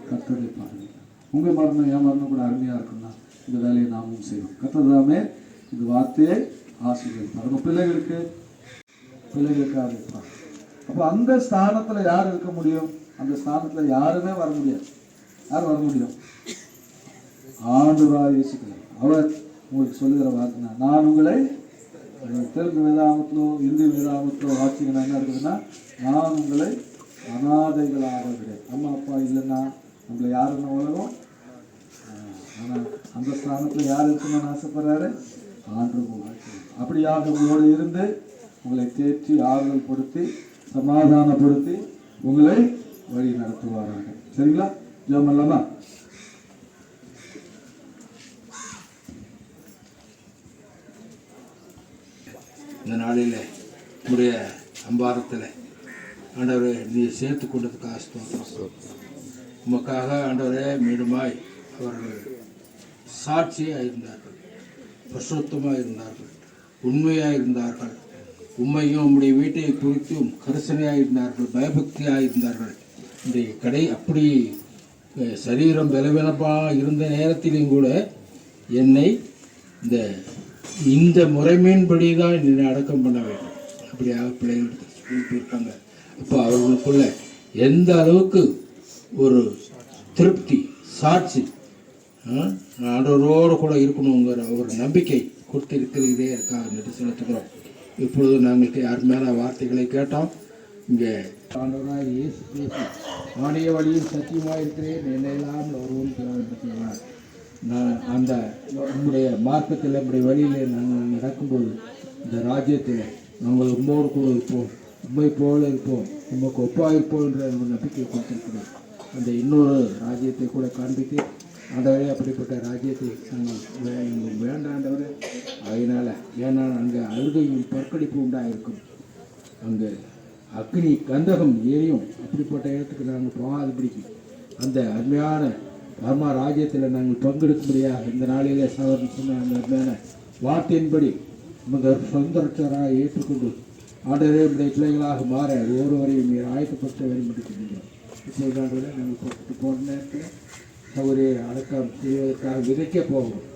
S2: கர்த்தருடைய பார்வையில். உங்க மரணம் என் மரணம் கூட அருமையா இருக்குன்னா இந்த வேலையை நாமும் செய்வோம். கர்த்தர் தாமே இந்த வார்த்தையை ஆசீர்வதிப்பார். நம்ம பிள்ளைகளுக்காக இருப்பார். அப்போ அந்த ஸ்தானத்துல யார் இருக்க முடியும்? அந்த ஸ்தானத்துல யாருமே வர முடியாது. யார் வர முடியும்? ஆண்டவராகிய இயேசு கிறிஸ்து. அவர் உங்களுக்கு சொல்லுகிற வார்த்தை, நான் உங்களை தெலுங்கு வேதாகமத்திலோ இந்தி வேதாகமத்திலோ வாட்சிங்கன்னா என்ன இருக்குதுன்னா, நான் உங்களை அநாதைகளாக விட. அம்மா அப்பா இல்லைன்னா நம்மளை யாருன்னா உலகம். ஆனால் அந்த ஸ்தானத்தில் யார் இருக்கணும்னு ஆசைப்படுறாரு? ஆண்டவர். அப்படியாக உங்களோடு இருந்து உங்களை தேற்றி ஆறுதல் படுத்தி சமாதானப்படுத்தி உங்களை வழி நடத்துவாராங்க. சரிங்களா? ஜெபம் பண்ணலாமா?
S3: இந்த நாளில் உங்களுடைய அம்பாரத்தில் ஆண்டவரை நீ சேர்த்து கொண்டதுக்காக ஸ்தோத்திரம். உமக்காக ஆண்டவரே மீண்டுமாய் அவர்கள் சாட்சியாக இருந்தார்கள், பரிசுத்தமாக இருந்தார்கள், உண்மையாக இருந்தார்கள், உண்மையும் உம்முடைய வீட்டை குறித்தும் கரிசனையாக இருந்தார்கள், பயபக்தியாக இருந்தார்கள். இந்த அப்படி சரீரம் பலவீனமாக இருந்த நேரத்திலும் கூட என்னை இந்த முறைமையின்படி தான் என்னை அடக்கம் பண்ண வேண்டும் அப்படியாக பிள்ளைகள் சொல்லியிருக்காங்க. அப்போ அவர்களுக்குள்ள எந்த அளவுக்கு ஒரு திருப்தி சாட்சி ஆண்டவரோடு கூட இருக்கணுங்கிற ஒரு நம்பிக்கை கொடுத்திருக்கிறதே இருக்காக நன்றி செலுத்துகிறோம். இப்பொழுது நாங்கள் அருமையான வார்த்தைகளை கேட்டோம். இங்கே ஆண்டவராக இயேசு கிறிஸ்து ஆணைய வழியில் சத்தியமாக இருக்கிறேன், என்னெல்லாம் ஒருவன் நான் அந்த நம்முடைய மார்க்கத்தில் நம்முடைய வழியில் நாங்கள் நடக்கும்போது இந்த ராஜ்யத்தில் நாங்கள் உம்மோடு கூட இருப்போம், உண்மை போல இருப்போம், உமக்கு ஒப்பாக இருப்போம் என்ற ஒரு நம்பிக்கை கொடுத்திருக்கிறோம். அந்த இன்னொரு ராஜ்யத்தை கூட காண்பித்து ஆண்டவரே அப்படிப்பட்ட ராஜ்யத்தை நாங்கள் வேண்டாண்டவரே. அதனால் ஏன்னா அங்கே அழுகையும் பற்கடிப்பு உண்டாயிருக்கும், அங்கே அக்னி கந்தகம் ஏரியும். அப்படிப்பட்ட இடத்துக்கு நாங்கள் போகாதபடிக்கு அந்த அருமையான பரமா ராஜ்யத்தில் நாங்கள் பங்கெடுக்கும்படியாக இந்த நாளிலே சவரன் சொன்ன அந்த அருமையான வார்த்தையின்படி நமக்கு சொந்த ரட்சகராக ஏற்றுக்கொண்டு ஆண்டவரே நம்முடைய பிள்ளைகளாக மாற ஒவ்வொருவரையும் நீர் ஆயத்தப்படுத்த வேண்டும் என்று சொல்லுங்கள். இப்போது ஆண்டவரே நாங்கள் போட்டு போன நேரத்தில் சௌரிய அடக்கம் செய்வதற்காக விதைக்க போகிறோம்.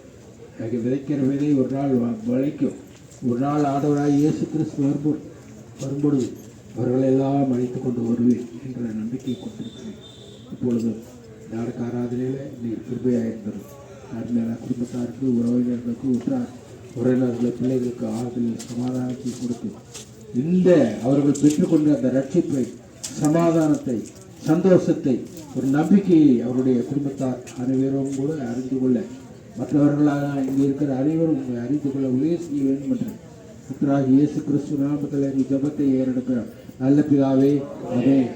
S3: விதைக்கிற விதை ஒரு நாள் விளைக்கும். ஒரு நாள் ஆண்டவராக இயேசு கிறிஸ்து வரும்பொழுது அவர்களெல்லாம் அழைத்து கொண்டு வருவேன் என்ற நம்பிக்கை கொண்டிருக்கிறேன். இப்பொழுது நாடக ஆராதனையில் நீர் கிருபையாக இருந்தது. அருமையான குடும்பத்தாருக்கு, உறவினர்களுக்கு, உற்றார் உறவினர்கள், பிள்ளைகளுக்கு ஆறுதல் சமாதானத்தை கொடுத்து இந்த அவர்கள் பெற்றுக்கொண்ட அந்த ரட்சிப்பை, சமாதானத்தை, சந்தோஷத்தை, ஒரு நம்பிக்கையை அவருடைய குடும்பத்தார் அனைவரும் கூட அறிந்து கொள்ள மற்றவர்களாக இங்கே இருக்கிற அனைவரும் உண்மை அறிந்து கொள்ள உதவி செய்ய வேண்டும் என்று புத்தராக இயேசு கிறிஸ்து நாமத்தில் இந்த ஜெபத்தை ஏறெடுக்கிறோம். நல்ல பிதாவே, ஆமென்.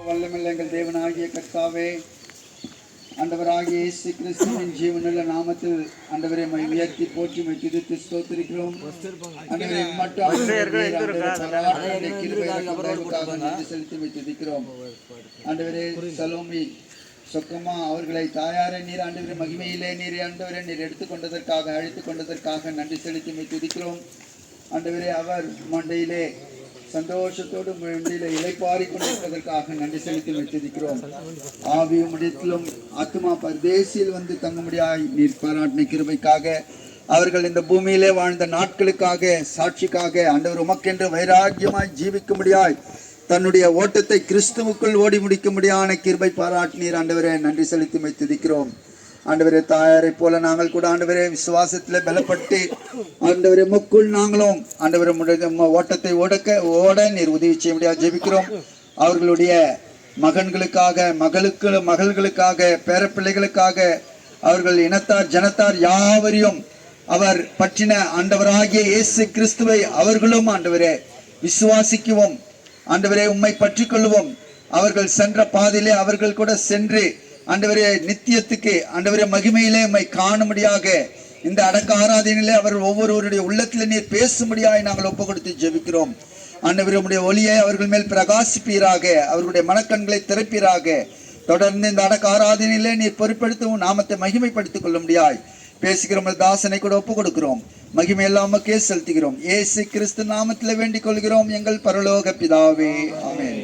S4: வல்லமையுள்ள எங்கள் தேவனாகிய கர்த்தாவே, ஆண்டவராகிய இயேசு கிறிஸ்துவின் ஜீவனுள்ள நாமத்தில் ஆண்டவரை மை உயர்த்தி போற்றி மை துதித்து ஸ்தோத்திரிக்கிறோம். ஆண்டவரை மட்டும் நன்றி செலுத்தி மை துதிக்கிறோம். ஆண்டவரே சலோமி சொக்கமா அவர்களை தாயாரை நீர் ஆண்டவரை மகிமையிலே நீர் ஆண்டவரை நீர் எடுத்துக்கொண்டதற்காக அழைத்து கொண்டதற்காக நன்றி செலுத்தி மை துதிக்கிறோம். ஆண்டவரே அவர் மண்டையிலே சந்தோஷத்தோடு மண்டியில இலைப்பாரி கொண்டிருப்பதற்காக நன்றி செலுத்தி வைத்திருக்கிறோம். ஆவியும் இடத்திலும் ஆத்மா பரதேசியில் வந்து தங்கும்படியாய் நீர் பாராட்டின கிருபைக்காக, அவர்கள் இந்த பூமியிலே வாழ்ந்த நாட்களுக்காக சாட்சிக்காக ஆண்டவர் உமக்கென்று வைராக்கியமாய் ஜீவிக்கும்படியாய் தன்னுடைய ஓட்டத்தை கிறிஸ்துவுக்குள் ஓடி முடிக்கும்படியான கிருபை பாராட்டினீர். ஆண்டவரே நன்றி செலுத்தி வைத்திருக்கிறோம். ஆண்டவரே தாயாரை போல நாங்கள் கூட ஆண்டவரே விசுவாசத்தில் பலப்பட்டு ஆண்டவரே முக்குள் நாங்களும் ஆண்டவரை ஓட்டத்தை ஓட நீர் உதவி செய்ய முடியாது ஜெபிக்கிறோம். அவர்களுடைய மகன்களுக்காக மகள்களுக்காக பேரப்பிள்ளைகளுக்காக அவர்கள் இனத்தார் ஜனத்தார் யாவரையும் அவர் பற்றின ஆண்டவராகிய இயேசு கிறிஸ்துவை அவர்களும் ஆண்டவரே விசுவாசிக்கவும் ஆண்டவரே உம்மை பற்றி கொள்வோம். அவர்கள் சென்ற பாதையிலே அவர்கள் கூட சென்று ஆண்டவரே நித்தியத்துக்கு ஆண்டவரே மகிமையிலே உம்மை காணும்படியாக இந்த அடக்க ஆராதனையிலே அவர்கள் ஒவ்வொருவருடைய உள்ளத்திலே நீர் பேசும்படியாக நாங்கள் ஒப்பு கொடுத்து ஜெபிக்கிறோம். ஆண்டவரே உம்முடைய ஒளியை அவர்கள் மேல் பிரகாசிப்பீராக, அவர்களுடைய மனக்கண்களை திறப்பீராக. தொடர்ந்து இந்த அடக்க ஆராதனையிலே நீர் பொறுப்பெடுத்து நாமத்தை மகிமைப்படுத்திக் கொள்ள முடியாய் பேசுகிற தாசனை கூட ஒப்பு கொடுக்கிறோம். மகிமை எல்லாமக்கே செலுத்துகிறோம். இயேசு கிறிஸ்து நாமத்தில் வேண்டிக் கொள்கிறோம் எங்கள் பரலோக பிதாவே, ஆமென்.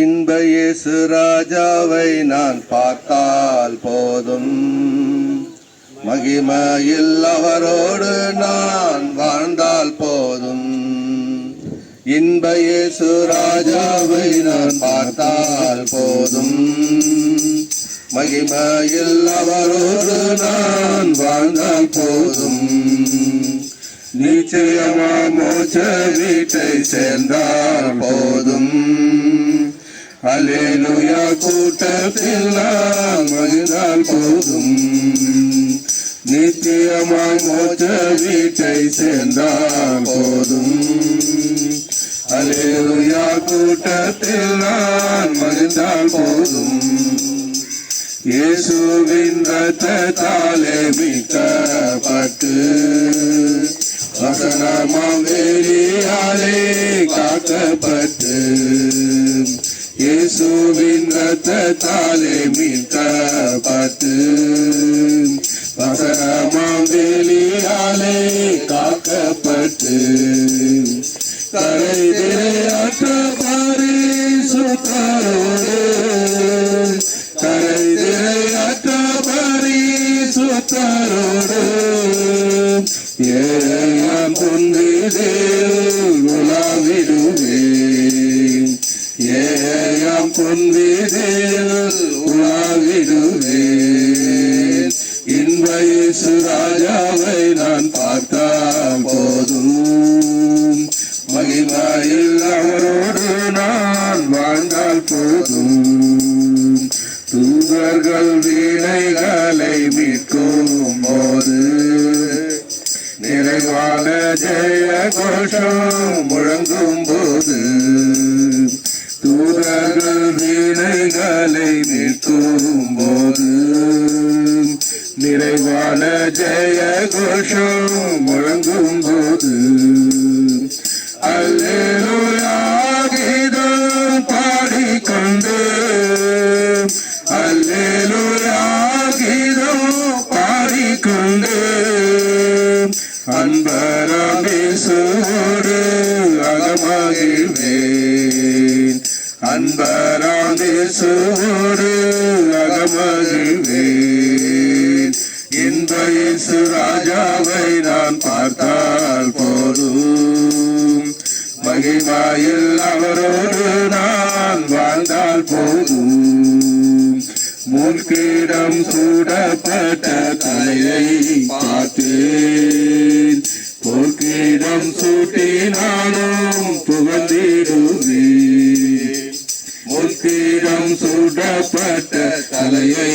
S5: இன்ப இயேசு ராஜாவை நான் பார்த்தால் போதும், மகிமையில் அவரோடு நான் வாழ்ந்தால் போதும். இன்ப இயேசு ராஜாவை நான் பார்த்தால் போதும், மகிமையில் அவரோடு நான் வாழ்ந்தால் போதும். நிச்சயமா மோட்ச வீட்டை சேர்ந்தால் போதும். அல்லேலூயா கூட்டத்தில் நான் மகிழ்ந்தால் போதும். நித்தியமாய் மோட்ச வீட்டை சேர்ந்தால் போதும். அல்லேலூயா கூட்டத்தில் நான் மகிழ்ந்தால் போதும். இயேசுவின் இரத்தத்தாலே மீட்கப்பட்டு வசனமாம் வேலியாலே காக்கப்பட்டு, இயேசுவின் இரத்தத்தாலே மீட்கப்பட்டு வசனமாம் வேலியாலே காக்கப்பட்டு, கரைதிரையாற்ற பரிசுத்தரோடு கரைதிரையாற்ற பரிசுத்தரோடு ஏழாம் பொன்விதில் உலாவிடுவேன். ஏழாம் பொன்விதில் உலாவிடுவேன். இன்ப இயேசு ராஜாவை நான் பார்த்தால் போதும், மகிமையில் அவரோடு நான் வாழ்ந்தால் போதும். தூதர்கள் வீணைகளை மீட்கும் போது நிறைவான ஜெய கோஷம் முழங்கும் போது, தூதர்கள் வீணைகளை மீட்கும் போது நிறைவான மகிமையான ஜெய கோஷம் முழங்கும் போது அல்லேலூயா கீதம் பாடிக்கொண்டு அல்லேலூயா கீதம் பாடிக்கொண்டு அன்பராம் இயேசுவோடு அகமகிழ்வேன் அன்பராம் இயேசுவோடு அகமகிழ்வேன் இன்ப இயேசு ராஜாவை நான் பார்த்தால் போதும் மகிமையில் அவரோடு நான் வாழ்ந்தால் போதும் முன்கிடம் சூடப்பட்ட தலையை பார்த்தேன் பொற்கிடம் சூட்டினாலும் புகழ்ந்திடுவேன் முன்கிடம் சூடப்பட்ட தலையை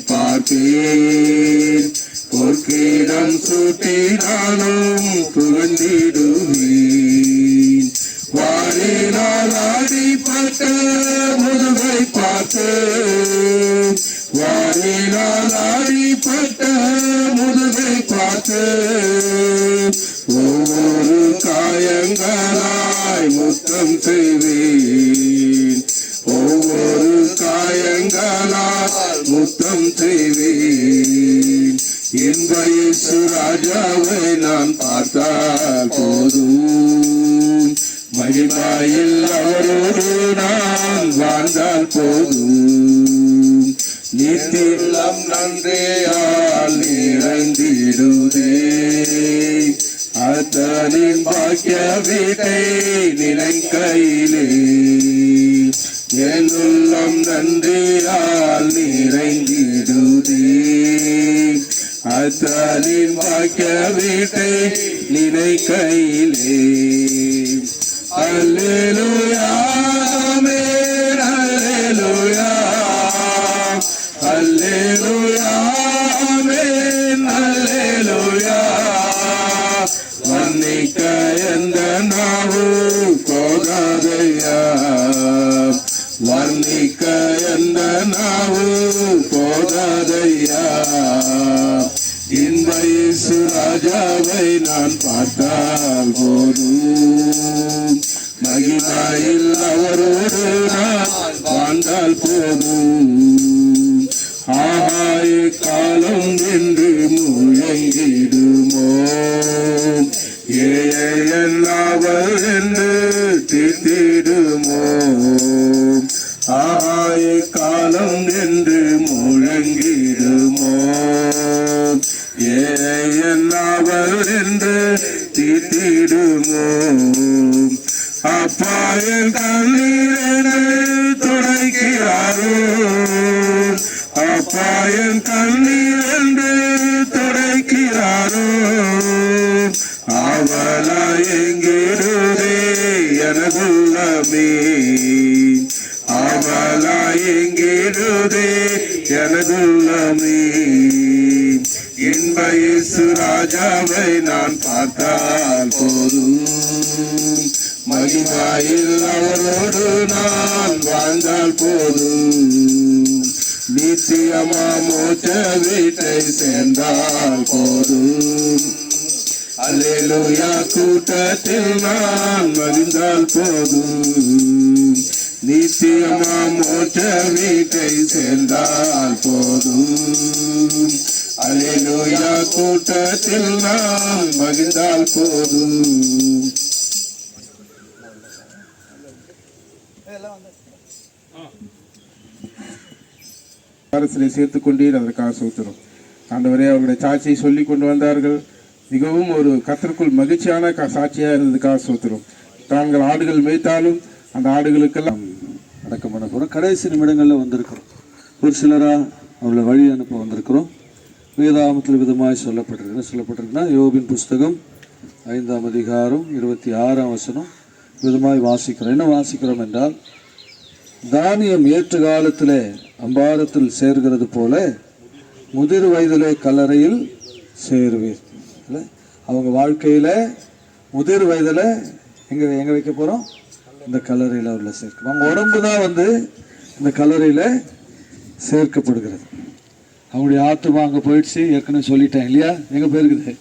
S5: பார்த்தேன் பொற்கிடம் சூட்டினாலும் புகழ்ந்திடுவேன் வாரினால் அடிப்பட்ட முதுகை பார்த்து வாரினால் அடிப்பட்ட முதுகை பார்த்து ஒவ்வொரு காயங்களாய் முத்தம் செய்வேன் ஒவ்வொரு காயங்களால் முத்தம் செய்வேன் இன்ப இயேசு ராஜாவை நான் பார்த்தால் போதும் மகிமையில் அவரோடு நான் வாழ்ந்தால் போதும் நித்தியம் நன்றியால் நிறைந்திடுதே அத்தனின் பாக்கிய வீட்டை நினைக்கையிலே என் உள்ளம் நன்றியால் நிறைந்திடுதே அத்தனின் பாக்கிய வீட்டை நினைக்கையிலே அல்லேலூயா ஆமென் அல்லேலூயா அல்லேலூயா ஆமென் அல்லேலூயா வர்ணிக்க எந்த நாவு போதாதையா வர்ணிக்க எந்த நாவு போதாதையா இன்ப இயேசு ராஜாவை நான் பார்த்தால் போதும் மகிமையில் அவரோடு நான் வாழ்ந்தால் போதும் ஆகாய காலம் என்று முழங்கிடுமோ ஏயல்லாவர் என்று தீர்த்திடுமோ ஆகாய காலம் என்று முழங்கிடுமோ ஏயல்லாவர் என்று தீர்த்திடுமோ அப்பா என் கண்ணீரை துடைக்கிறாரோ அப்பா என் கண்ணீர் என்று துடைக்கிறாரோ அவளா எங்கிடுதே எனதுள்ளமே அவளா எங்கிடுதே எனதுள்ளமே இன்ப இயேசு ராஜாவை நான் பார்த்தால் போதும் மகிமையில் அவரோடு நான் வாழ்ந்தால் போதும் நித்தியமா மோட்ச வீட்டை சேர்ந்தால் போதும் அல்லேலூயா கூட்டத்தில் நான் மகிழ்ந்தால் போதும் நித்தியமா மோட்ச வீட்டை சேர்ந்தால் போதும் அல்லேலூயா கூட்டத்தில் நான் மகிழ்ந்தால் போதும் அரசிலே சேர்த்துக் கொண்டீர் அதற்காக சோத்திரம் ஆண்டவரே அவர்களுடைய சாட்சியை சொல்லி கொண்டு வந்தார்கள் மிகவும் ஒரு கர்த்தருக்குள் மகிழ்ச்சியான சாட்சியாக இருந்ததுக்காக சோத்திரம் தாங்கள் ஆடுகள் மேய்த்தாலும் அந்த ஆடுகளுக்கெல்லாம்
S2: அடக்கம் பண்ண போகிறோம் கடைசி நிமிடங்களில் வந்திருக்கிறோம் ஒரு சிலராக அவளை வழி அனுப்ப வந்திருக்கிறோம் வேதாகமத்தில் விதமாய் சொல்லப்பட்டிருக்குன்னா யோபின் புஸ்தகம் 5ஆம் அதிகாரம் 26ஆம் வசனம் விதமாய் வாசிக்கிறோம். என்ன வாசிக்கிறோம் என்றால் தானியம் ஏற்ற காலத்திலே அம்பாரத்தில் சேர்கிறது போல முதிர் வயதிலே கல்லறையில் சேருவீர். இல்லை அவங்க வாழ்க்கையில் முதிர் வயதில் எங்கே வைக்க போகிறோம்? இந்த கல்லறையில் அவரில் சேர்க்கணும். அவங்க உடம்பு தான் இந்த கல்லறையில் சேர்க்கப்படுகிறது. அவங்களுடைய ஆத்மா அங்கே போயிடுச்சு. ஏற்கனவே சொல்லிட்டேன் இல்லையா, எங்கே போயிருக்குது,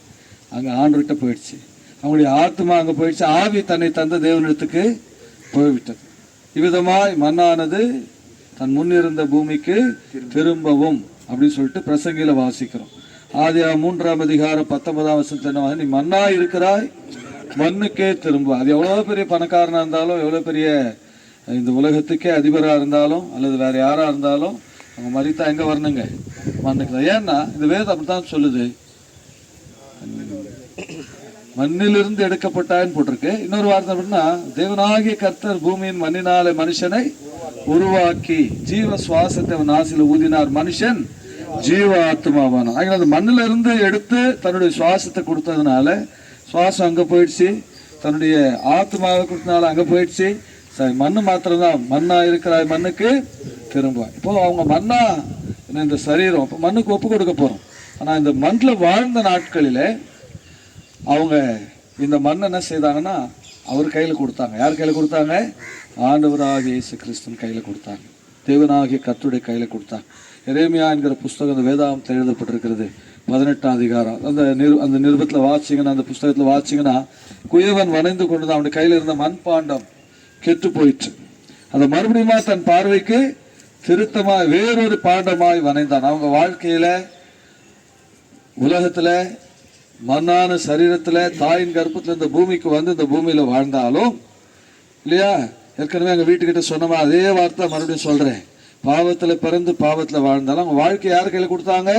S2: அங்கே ஆண்டவர்கிட்ட போயிடுச்சு. அவங்களுடைய ஆத்மா அங்கே போயிடுச்சு. ஆவி தன்னை தந்த தேவனிடத்துக்கு போய்விட்டது. இவ்விதமாய் மண்ணானது தன் முன்னிருந்த பூமிக்கு திரும்பவும் அப்படின்னு சொல்லிட்டு பிரசங்கில வாசிக்கிறோம். ஆதியா 3ஆம் அதிகாரம் 19ஆம் வசனம், நீ மண்ணா இருக்கிறாய், மண்ணுக்கே திரும்ப. அது எவ்வளோ பெரிய பணக்காரனாக இருந்தாலும், எவ்வளோ பெரிய இந்த உலகத்துக்கே அதிபராக இருந்தாலும், அல்லது வேற யாராக இருந்தாலும், அவங்க மறித்தா எங்கே வரணுங்க, மண்ணுக்கு தான். ஏன்னா இந்த வேதம் அப்படித்தான் சொல்லுது, மண்ணிலிருந்து எடுக்கப்பட்டான்னு போட்டிருக்கு. இன்னொரு வார்த்தை அப்படின்னா, தேவனாகிய கர்த்தர் பூமியின் மண்ணினாலே மனுஷனை உருவாக்கி ஜீவ சுவாசத்தை அவன் ஆசில ஊதினார், மனுஷன் ஜீவ ஆத்மாவான. ஆகிய அந்த மண்ணில இருந்து எடுத்து தன்னுடைய சுவாசத்தை கொடுத்ததுனால சுவாசம் அங்கே போயிடுச்சு, தன்னுடைய ஆத்மாவை கொடுத்தனால அங்கே போயிடுச்சு. சரி, மண்ணு மாத்திரம்தான், மண்ணா இருக்கிறாய் மண்ணுக்கு திரும்ப. இப்போ அவங்க மண்ணா இந்த சரீரம் இப்போ மண்ணுக்கு ஒப்பு கொடுக்க போறோம். ஆனால் இந்த மண்ணில் வாழ்ந்த நாட்களில் அவங்க இந்த மண்ணை என்ன செய்தாங்கன்னா அவர் கையில் கொடுத்தாங்க. யார் கையில் கொடுத்தாங்க? ஆண்டவராகிய இயேசு கிறிஸ்துவின் கையில் கொடுத்தாங்க, தேவனாகிய கர்த்தருடைய கையில் கொடுத்தாங்க. எரேமியா என்கிற புஸ்தகம் அந்த வேதாகமத்தில் எழுதப்பட்டிருக்கிறது, 18ஆம் அதிகாரம். அந்த நிருபத்தில் வாசிங்கன்னா, அந்த புஸ்தகத்தில் வாசிங்கன்னா, குயவன் வணைந்து கொண்டு அவனுடைய கையில் இருந்த மண்பாண்டம் கெட்டு போயிற்று. அதை மறுபடியும் தன் பார்வைக்கு திருத்தமாய் வேறொரு பாண்டமாய் வணைந்தான். அவங்க வாழ்க்கையில உலகத்துல மண்ணான சரீரத்துல தாயின் கர்ப்பத்துல இந்த பூமிக்கு வந்து இந்த பூமியில வாழ்ந்தாலும் இல்லையா, ஏற்கனவே எங்க வீட்டுக்கிட்ட சொன்னமா அதே வார்த்தை மறுபடியும் சொல்றேன், பாவத்துல பிறந்து பாவத்துல வாழ்ந்தாலும் அவங்க வாழ்க்கை யார் கையில கொடுத்தாங்க?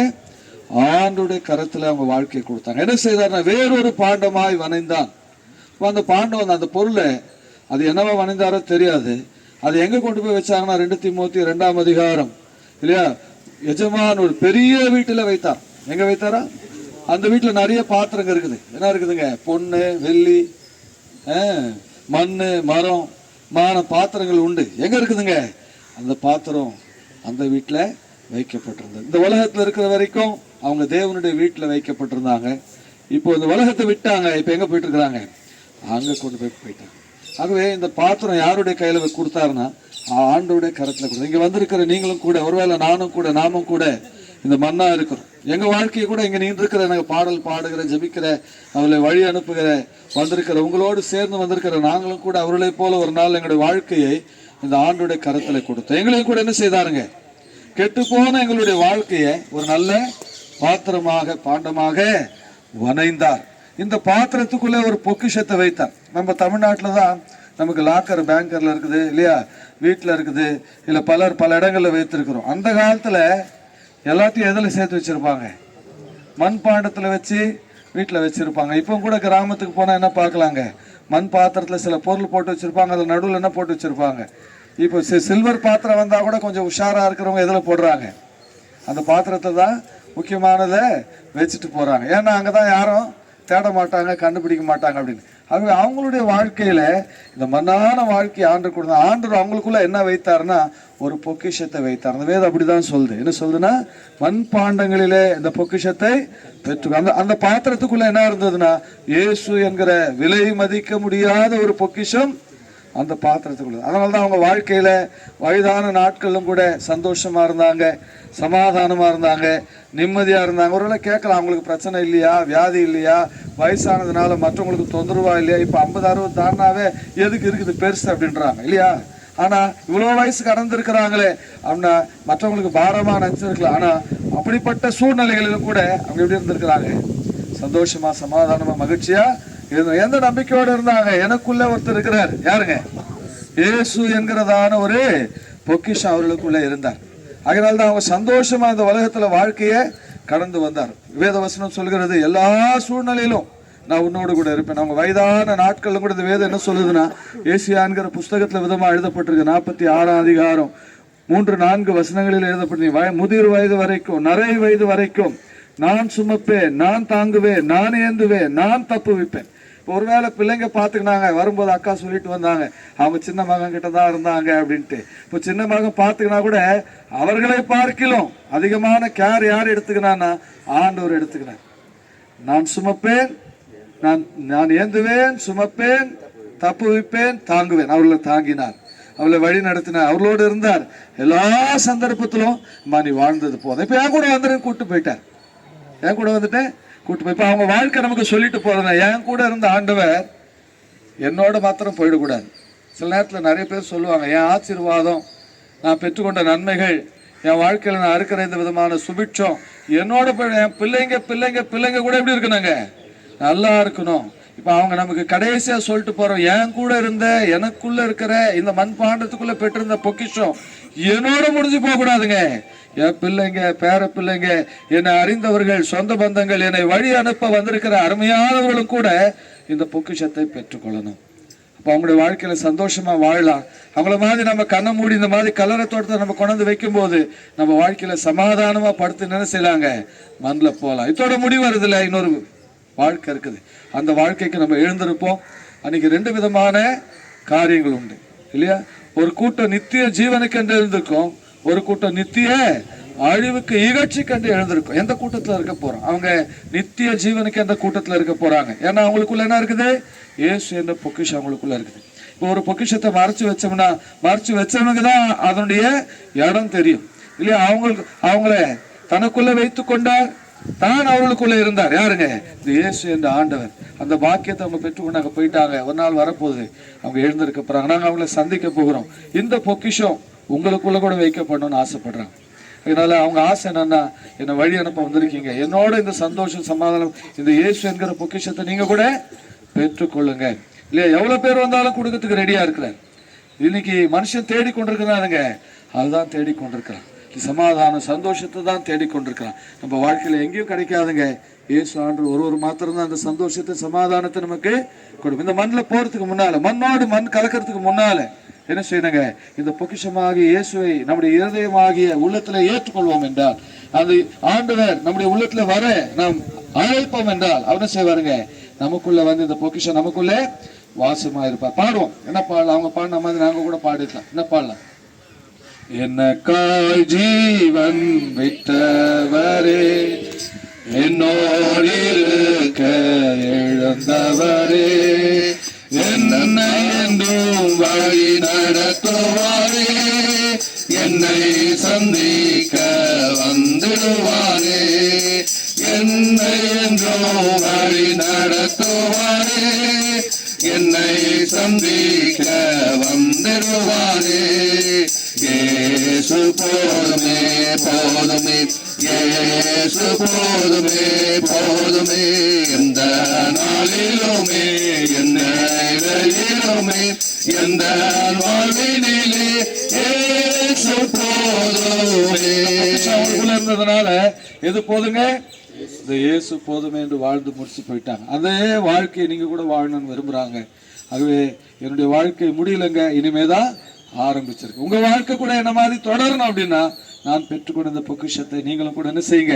S2: ஆண்டுடைய கரத்துல அவங்க வாழ்க்கையை கொடுத்தாங்க. என்ன செய்தார்னா வேறொரு பாண்டமாய் வணைந்தான். அந்த பாண்டம் அந்த பொருளை அது என்னவா வணைந்தாரோ தெரியாது, அது எங்க கொண்டு போய் வச்சாங்கன்னா 2 தீமோத்தேயு 2ஆம் அதிகாரம் இல்லையா, எஜமான் ஒரு பெரிய வீட்டுல வைத்தார். எங்க வைத்தாரா? அந்த வீட்டுல நிறைய பாத்திரங்க இருக்குது. என்ன இருக்குதுங்க? பொண்ணு, வெள்ளி, மண்ணு, மரம், மான பாத்திரங்கள் உண்டு. எங்க இருக்குதுங்க? அந்த பாத்திரம் அந்த வீட்டுல வைக்கப்பட்டிருந்தது. இந்த உலகத்துல இருக்கிற வரைக்கும் அவங்க தேவனுடைய வீட்டுல வைக்கப்பட்டிருந்தாங்க. இப்போ இந்த உலகத்தை விட்டாங்க, இப்ப எங்க போயிட்டு இருக்கிறாங்க? அங்க கொண்டு போயிட்டாங்க. ஆகவே இந்த பாத்திரம் யாருடைய கையில கொடுத்தாருன்னா ஆண்டோடைய கரத்துல கொடுத்தாரு. இங்க வந்திருக்கிற நீங்களும் கூட, ஒருவேளை நானும் கூட, நாமும் கூட இந்த மண்ணா இருக்கிறோம். எங்க வாழ்க்கையை கூட இங்க நீ இருக்கிற, நாங்க பாடல் பாடுகிற, ஜபிக்கிற, அவளை வழி அனுப்புகிற, வந்திருக்கிற உங்களோடு சேர்ந்து வந்திருக்கிற நாங்களும் கூட அவர்களை போல ஒரு நாள் எங்களுடைய வாழ்க்கையை இந்த ஆண்டுடைய கரத்துல கொடுத்தோம். எங்களையும் கூட என்ன செய்தாருங்க? கெட்டு போன எங்களுடைய வாழ்க்கையை ஒரு நல்ல பாத்திரமாக, பாண்டமாக வணைந்தார். இந்த பாத்திரத்துக்குள்ள ஒரு பொக்கிஷத்தை வைத்தார். நம்ம தமிழ்நாட்டில் தான் நமக்கு லாக்கர் பேங்கர்ல இருக்குது இல்லையா, வீட்டில் இருக்குது, இல்லை பல இடங்கள்ல வைத்திருக்கிறோம். அந்த காலத்துல எல்லாத்தையும் எதில் சேர்த்து வச்சிருப்பாங்க? மண் பாண்டத்தில் வச்சு வீட்டில் வச்சிருப்பாங்க. இப்போ கூட கிராமத்துக்கு போனால் என்ன பார்க்கலாங்க, மண் பாத்திரத்தில் சில பொருள் போட்டு வச்சிருப்பாங்க, அதில் நடுவில் என்ன போட்டு வச்சிருப்பாங்க. இப்போ சில்வர் பாத்திரம் வந்தால் கூட கொஞ்சம் உஷாரா இருக்கிறவங்க எதில் போடுறாங்க? அந்த பாத்திரத்தை தான் முக்கியமானதை வச்சுட்டு போறாங்க. ஏன்னா அங்கதான் யாரும் தேட மாட்டாங்க, கண்டுபிடிக்க மாட்டாங்க அப்படின்னு. ஆகவே அவங்களுடைய வாழ்க்கையில இந்த மண்ணான வாழ்க்கை ஆண்டு கொடுத்த ஆண்டவர் அவங்களுக்குள்ள என்ன வைத்தாருன்னா ஒரு பொக்கிஷத்தை வைத்தார். அந்த வேதம் அப்படிதான் சொல்லுது. என்ன சொல்லுதுன்னா, மண் பாண்டங்களிலே இந்த பொக்கிஷத்தை பெற்று அந்த பாத்திரத்துக்குள்ள என்ன இருந்ததுன்னா இயேசு என்கிற விலை மதிக்க முடியாத ஒரு பொக்கிஷம் அந்த பாத்திரத்துக்குள்ள. அதனாலதான் அவங்க வாழ்க்கையில வயதான நாட்களும் கூட சந்தோஷமா இருந்தாங்க, சமாதானமா இருந்தாங்க, நிம்மதியா இருந்தாங்க. ஒருவேளை கேட்கலாம், அவங்களுக்கு பிரச்சனை இல்லையா, வியாதி இல்லையா, வயசானதுனால மற்றவங்களுக்கு தொந்தரவா இல்லையா, இப்ப 50-60 தாண்டாவே எதுக்கு இருக்குது பெருசு அப்படின்றாங்க இல்லையா. ஆனா இவ்வளவு வயசு கடந்திருக்கிறாங்களே அப்படின்னா மற்றவங்களுக்கு பாரமா நினைச்சிருக்கலாம். ஆனா அப்படிப்பட்ட சூழ்நிலைகளிலும் கூட அவங்க எப்படி இருந்திருக்கிறாங்க? சந்தோஷமா, சமாதானமா, மகிழ்ச்சியா எந்த நம்பிக்கையோடு இருந்தாங்க? எனக்குள்ள ஒருத்தர் இருக்கிறார். யாருங்க? இயேசு என்கிறதான ஒரு பொக்கிஷம் அவர்களுக்குள்ள இருந்தார். அதனால்தான் அவங்க சந்தோஷமா இந்த உலகத்துல வாழ்க்கைய கடந்து வந்தார். வேத வசனம் சொல்கிறது, எல்லா சூழ்நிலையிலும் நான் உன்னோடு கூட இருப்பேன். அவங்க வயதான நாட்கள்ல கூட இந்த வேதம் என்ன சொல்லுதுன்னா, ஏசியான்கிற புஸ்தகத்துல விதமா எழுதப்பட்டிருக்கு. 46ஆம் அதிகாரம் 3-4 வசனங்களில் எழுதப்பட்டு, முதிர் வயது வரைக்கும், நரை வயது வரைக்கும் நான் சுமப்பேன், நான் தாங்குவேன், நான் ஏந்துவேன், நான் தப்புவிப்பேன். ஒருவேளை பிள்ளைங்க பாத்துக்கினாங்க, வரும்போது அக்கா சொல்லிட்டு வந்தாங்க அவங்க சின்ன மகன் கிட்டதான் இருந்தாங்க அப்படின்ட்டு. இப்போ சின்ன மகன் பாத்துக்கினா கூட அவர்களை பார்க்கிலும் அதிகமான கேர் யார் எடுத்துக்கினான்னா ஆண்டவர் எடுத்துக்கினார். நான் சுமப்பேன், நான் ஏந்துவேன், சுமப்பேன், தப்புவிப்பேன், தாங்குவேன். அவர்களை தாங்கினார். அவளை வழி நடத்தினார், அவர்களோடு இருந்தார். எல்லா சந்தர்ப்பத்திலும் நீ வாழ்ந்தது போதும், இப்போ என் கூட வந்துட்டு கூப்பிட்டு போயிட்டார். என் கூட வந்துட்டேன் கூப்பிட்டு போய் இப்போ அவங்க வாழ்க்கை நமக்கு சொல்லிட்டு போறேன். என் கூட இருந்த ஆண்டவர் என்னோட மாத்திரம் போயிடக்கூடாது. சில நேரத்தில் நிறைய பேர் சொல்லுவாங்க, என் ஆசீர்வாதம், நான் பெற்றுக்கொண்ட நன்மைகள், என் வாழ்க்கையில் நான் இருக்கிற இந்த விதமான சுபிட்சம் என்னோட போய் என் பிள்ளைங்க பிள்ளைங்க பிள்ளைங்க கூட எப்படி இருக்கணுங்க, நல்லா இருக்கணும். இப்போ அவங்க நமக்கு கடைசியாக சொல்லிட்டு போகிறோம், என் கூட இருந்த எனக்குள்ளே இருக்கிற இந்த மண்பாண்டத்துக்குள்ளே பெற்றிருந்த பொக்கிஷம் என்னோட முடிஞ்சு போகக்கூடாதுங்க. என் பிள்ளைங்க பேர பிள்ளைங்க, என்னை அறிந்தவர்கள், சொந்த பந்தங்கள், என்னை வழி அனுப்ப வந்திருக்கிற அருமையானவர்களும் கூட இந்த பொக்கிஷத்தை பெற்றுக்கொள்ளணும். அப்போ அவங்களுடைய வாழ்க்கையில் சந்தோஷமாக வாழலாம். அவங்கள மாதிரி நம்ம கண்ணை மூடி இந்த மாதிரி கலரை தோட்டத்தை நம்ம கொண்டாந்து வைக்கும்போது நம்ம வாழ்க்கையில் சமாதானமாக படுத்து என்ன செய்யலாங்க, மண்ணில் போகலாம். இதோட முடிவு வருதில்ல, இன்னொரு வாழ்க்கை இருக்குது. அந்த வாழ்க்கைக்கு நம்ம எழுந்திருப்போம். அன்னைக்கு 2 விதமான காரியங்கள் உண்டு இல்லையா? ஒரு கூட்டம் நித்திய ஜீவனுக்கு என்று எழுந்திருக்கும், ஒரு கூட்டம் நித்திய அழிவுக்கு இகழ்ச்சி கண்டு எழுந்திருக்கும். எந்த கூட்டத்தில் இருக்க போறோம்? அவங்க நித்திய ஜீவனுக்கு எந்த கூட்டத்தில் இருக்க போறாங்க? ஏன்னா அவங்களுக்குள்ள என்ன இருக்குது? இயேசு என்ற பொக்கிஷம் அவங்களுக்குள்ள இருக்குது. இப்போ ஒரு பொக்கிஷத்தை மறைச்சு வச்சவனுக்கு தான் அதனுடைய இடம் தெரியும் இல்லையா? அவங்கள தனக்குள்ள வைத்து கொண்டார், தான் அவர்களுக்குள்ள இருந்தார். யாருங்க? இந்த இயேசு என்ற ஆண்டவர். அந்த பாக்கியத்தை அவங்க பெற்றுக்கொண்டாங்க, போயிட்டாங்க. ஒரு நாள் வரப்போகுது, அவங்க எழுந்திருக்க போறாங்க, நாங்கள் அவங்கள சந்திக்க போகிறோம். இந்த பொக்கிஷம் உங்களுக்குள்ள கூட வைக்கப்படணும்னு ஆசைப்படுறாங்க. அதனால அவங்க ஆசை என்னன்னா, என்னை வழி அனுப்ப வந்திருக்கீங்க, என்னோட இந்த சந்தோஷம் சமாதானம் இந்த இயேசு என்கிற பொக்கிஷத்தை நீங்க கூட பெற்றுக்கொள்ளுங்க இல்லையா? எவ்வளவு பேர் வந்தாலும் கொடுக்கறதுக்கு ரெடியா இருக்கிறார். இன்னைக்கு மனுஷன் தேடிக்கொண்டிருக்கிறானுங்க, அதுதான் தேடிக்கொண்டிருக்கிறான். சமாதானம் சந்தோஷத்தை தான் தேடிக்கொண்டிருக்கிறான். நம்ம வாழ்க்கையில எங்கேயும் கிடைக்காதுங்க. இயேசு ஆண்டு ஒரு மாத்திரம் தான் அந்த சந்தோஷத்தை சமாதானத்தை நமக்கு கொடுக்கும். இந்த மண்ணில் போறதுக்கு முன்னால, மண்ணோடு மண் கலக்கிறதுக்கு முன்னால என்ன செய்யணுங்க? இந்த பொக்கிஷமாகிய இயேசுவை நம்முடைய இருதயமாகிய உள்ளத்துல ஏற்றுக்கொள்வோம் என்றால், அந்த ஆண்டவர் நம்முடைய உள்ளத்துல வர நாம் அழைப்போம் என்றால் அவனை செய்வாருங்க, நமக்குள்ள வந்து இந்த பொக்கிஷம் நமக்குள்ள வாசமா இருப்பார். பாடுவோம். என்ன பாடலாம்? அவங்க பாடின மாதிரி நாங்க கூட பாடிக்கலாம். என்ன பாடலாம்? எனக்காய் ஜீவன் விட்டவரே, என்னோடு இருக்க எழுந்தவரே, என்னை என்றும் வழி நடத்துவாரே, என்னை சந்திக்க வந்துடுவாரே, என்னை என்றும் வழி நடத்துவாரே, என்னை சந்திக்க வந்துடுவாரே. இயேசு போதுமே போதுமே, இயேசு போதுமே போதுமே, எந்த நாளிலுமே எந்த வேளையிலுமே எந்த வாழ்வினிலே இயேசு போதுமே. அவங்களுக்குள்ள இருந்ததுனால எது போதுங்க? இந்த இயேசு போதுமே என்று வாழ்ந்து முடிச்சு போயிட்டாங்க. அதே வாழ்க்கையை நீங்க கூட வாழணும்னு விரும்புறாங்க. ஆகவே என்னுடைய வாழ்க்கை முடியலங்க, இனிமேதான் ஆரம்பிச்சிருக்கு. உங்க வாழ்க்கை கூட என்ன மாதிரி தொடரணும் அப்படின்னா, நான் பெற்றுக்கொண்ட இந்த பொக்கிஷத்தை நீங்களும் கூட என்ன செய்யுங்க?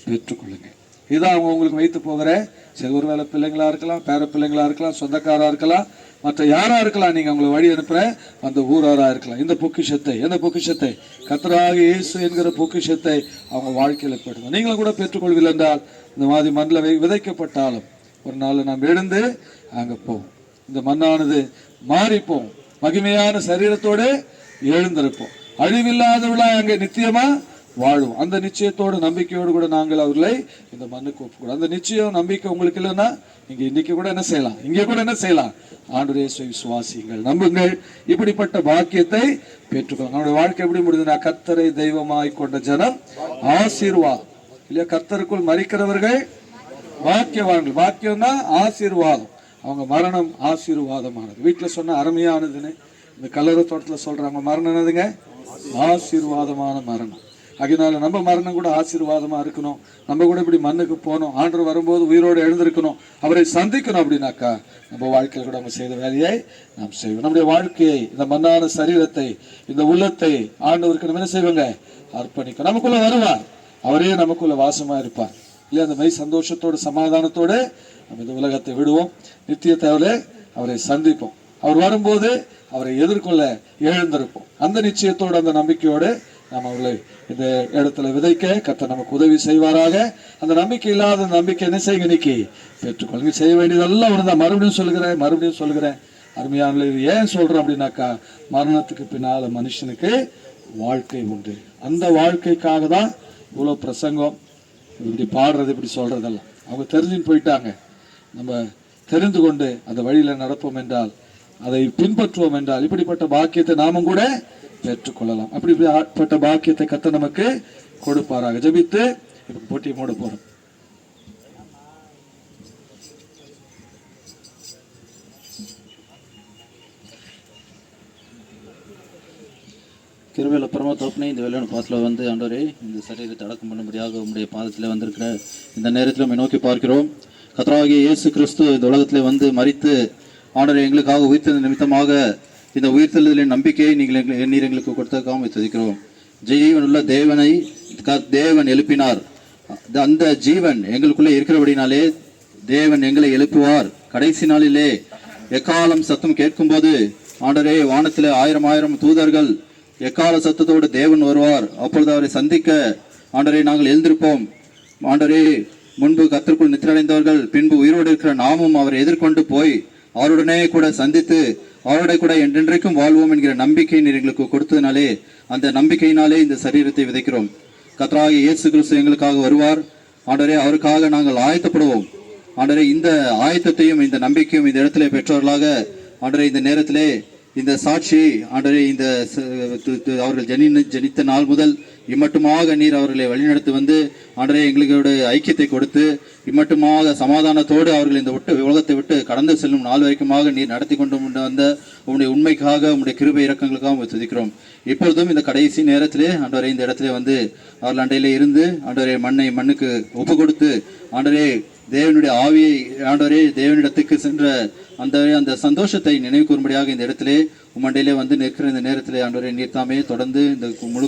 S2: பெற்றுக்கொள்ளுங்க. இதுதான் அவங்க உங்களுக்கு வைத்து போகிற சரி, ஒருவேளை பிள்ளைங்களா இருக்கலாம், பேர பிள்ளைங்களா இருக்கலாம், சொந்தக்காரா இருக்கலாம், மற்ற யாரா இருக்கலாம், நீங்க அவங்களை வழி அனுப்புற அந்த ஊராரா இருக்கலாம். இந்த பொக்கிஷத்தை, எந்த பொக்கிஷத்தை? கர்த்தராகிய இயேசு என்கிற பொக்கிஷத்தை அவங்க வாழ்க்கையில பெற்று நீங்களும் கூட பெற்றுக்கொள்வீர்கள் என்றால், இந்த மாதிரி மண்ணில் விதைக்கப்பட்டாலும் ஒரு நாள் நாம் எழுந்து அங்க போவோம். இந்த மண்ணானது மாறிப்போம், மகிமையான சரீரத்தோடு எழுந்திருப்போம், அழிவில்லாதவளா அங்கே நித்தியமா வாழும். அந்த நிச்சயத்தோடு நம்பிக்கையோடு கூட நாங்கள் அவர்களை இந்த மண்ணுக்கு ஒப்புக்கூடும். அந்த நிச்சயம் நம்பிக்கை உங்களுக்கு இல்லைன்னா நீங்க இன்னைக்கு கூட என்ன செய்யலாம்? இங்கே கூட என்ன செய்யலாம்? ஆண்டவரே விசுவாசிங்கள், நம்புங்கள், இப்படிப்பட்ட பாக்கியத்தை பெற்றுக்கொள்ளுங்க. நம்முடைய வாழ்க்கை எப்படி முடியுதுன்னா, கர்த்தரை தெய்வமாய் கொண்ட ஜனம் ஆசீர்வாதம் இல்லையா? கர்த்தருக்குள் மரிக்கிறவர்கள் பாக்கியவான்கள். பாக்கியம்னா ஆசீர்வாதம். அவங்க மரணம் ஆசீர்வாதமானது. வீட்டில் சொன்ன அருமையானதுன்னு இந்த கல்லறை தோட்டத்தில் சொல்றாங்க, மரணம் என்னதுங்க? ஆசீர்வாதமான மரணம். அதனால நம்ம மரணம் கூட ஆசீர்வாதமா இருக்கணும். நம்ம கூட இப்படி மண்ணுக்கு போகணும், ஆண்டவர் வரும்போது உயிரோடு எழுந்திருக்கணும், அவரை சந்திக்கணும். அப்படின்னாக்கா நம்ம வாழ்க்கையில் கூட நம்ம செய்த வேலையை நாம் செய்வோம். நம்முடைய வாழ்க்கையை, இந்த மண்ணான சரீரத்தை, இந்த உள்ளத்தை ஆண்டவருக்கு நம்ம என்ன செய்வோங்க? அர்ப்பணிக்கும். நமக்குள்ள வருவார், அவரே நமக்குள்ள வாசமா இருப்பார் இல்லையா? அந்த மெய் சந்தோஷத்தோடு சமாதானத்தோடு நம்ம இந்த உலகத்தை விடுவோம், நித்தியத்தை அவரை சந்திப்போம். அவர் வரும்போது அவரை எதிர்கொள்ள எழுந்திருப்போம். அந்த நிச்சயத்தோடு, அந்த நம்பிக்கையோடு நாம் அவர்களை இந்த இடத்துல விதைக்க கர்த்தர் நமக்கு உதவி செய்வாராக. அந்த நம்பிக்கை இல்லாத நம்பிக்கை என்ன செய்யுங்க? இன்னைக்கு பெற்றுக்கொள்ளுங்க. செய்ய வேண்டியதெல்லாம் ஒன்று தான். மறுபடியும் சொல்கிறேன். அருமையான இது ஏன் சொல்றேன் அப்படின்னாக்கா, மரணத்துக்கு பின்னால மனுஷனுக்கு வாழ்க்கை உண்டு. அந்த வாழ்க்கைக்காக தான் இவ்வளோ பிரசங்கம், இப்படி பாடுறது, இப்படி சொல்றதெல்லாம். அவங்க தெரிஞ்சுன்னு போயிட்டாங்க. நம்ம தெரிந்து கொண்டு அந்த வழியில் நடப்போம் என்றால், அதை பின்பற்றுவோம் என்றால், இப்படிப்பட்ட பாக்கியத்தை நாமும் கூட பெற்றுக்கொள்ளலாம். அப்படிப்பட்ட பாக்கியத்தை கர்த்தர் நமக்கு கொடுப்பாராக. ஜெபித்து இப்போ போட்டியை மூட போறோம்.
S6: கிருபையில் அப்புறமா தோப்பினே இந்த வேலையான பாத்தில் வந்து ஆண்டவரே இந்த சரீரத்தை அடக்கம் பண்ணும்படியாக உங்களுடைய பாதத்தில் வந்திருக்கிற இந்த நேரத்தில் நம்ம நோக்கி பார்க்கிறோம். கர்த்தராகிய இயேசு கிறிஸ்து இந்த உலகத்தில் வந்து மரித்து ஆண்டவரே எங்களுக்காக உயிர்த்தெழுந்த நிமித்தமாக இந்த உயிர்த்தெழுதலின் நம்பிக்கையை நீர் எங்களுக்கு கொடுத்ததுக்காக துதிக்கிறோம். ஜீவனுள்ள தேவனை தேவன் எழுப்பினார். அந்த ஜீவன் எங்களுக்குள்ளே இருக்கிறபடினாலே தேவன் எங்களை எழுப்புவார். கடைசி நாளிலே எக்காலம் சத்தம் கேட்கும்போது ஆண்டவரே வானத்தில் 1000 தூதர்கள் எக்கால சத்தத்தோடு தேவன் வருவார். அப்பொழுது அவரை சந்திக்க ஆண்டவரே நாங்கள் எழுந்திருப்போம். ஆண்டவரே முன்பு கர்த்தருக்குள் நித்திரடைந்தவர்கள் பின்பு உயிரோடு இருக்கிற நாமும் அவரை எதிர்கொண்டு போய் அவருடனே கூட சந்தித்து அவருடைய கூட என்றென்றைக்கும் வாழ்வோம் என்கிற நம்பிக்கை நீர் எங்களுக்கு கொடுத்ததுனாலே அந்த நம்பிக்கையினாலே இந்த சரீரத்தை விதைக்கிறோம். கர்த்தராகிய இயேசு கிறிஸ்து எங்களுக்காக வருவார். ஆண்டவரே அவருக்காக நாங்கள் ஆயத்தப்படுவோம். ஆண்டவரே இந்த ஆயத்தத்தையும் இந்த நம்பிக்கையும் இந்த இடத்திலே பெற்றவர்களாக ஆண்டவரே இந்த நேரத்திலே இந்த சாட்சி ஆண்டவரே இந்த அவர்கள் ஜனித்த நாள் முதல் இம்மட்டுமாக நீர் அவர்களை வழிநடத்தி வந்து ஆண்டவரே எங்களுடைய ஐக்கியத்தை கொடுத்து இம்மட்டுமாக சமாதானத்தோடு அவர்கள் இந்த உலகத்தை விட்டு கடந்து செல்லும் நாள் வரைக்குமாக நீர் நடத்தி கொண்டு வந்த உங்களுடைய உண்மைக்காக உங்களுடைய கிருபை இரக்கங்களுக்காக துதிக்கிறோம். இப்பொழுதும் இந்த கடைசி நேரத்திலே ஆண்டவரே இந்த இடத்துல வந்து அவர்கள் அண்டையிலே இருந்து ஆண்டவரே மண்ணுக்கு ஒப்பு கொடுத்து ஆண்டவரே தேவனுடைய ஆவியை ஆண்டவரே தேவனிடத்துக்கு சென்ற அந்த சந்தோஷத்தை நினைவு கூறும்படியாக இந்த இடத்திலே உம்மண்டையிலே வந்து நிற்கிற இந்த நேரத்திலே ஆண்டவரே நீர் தாமே தொடர்ந்து இந்த முழு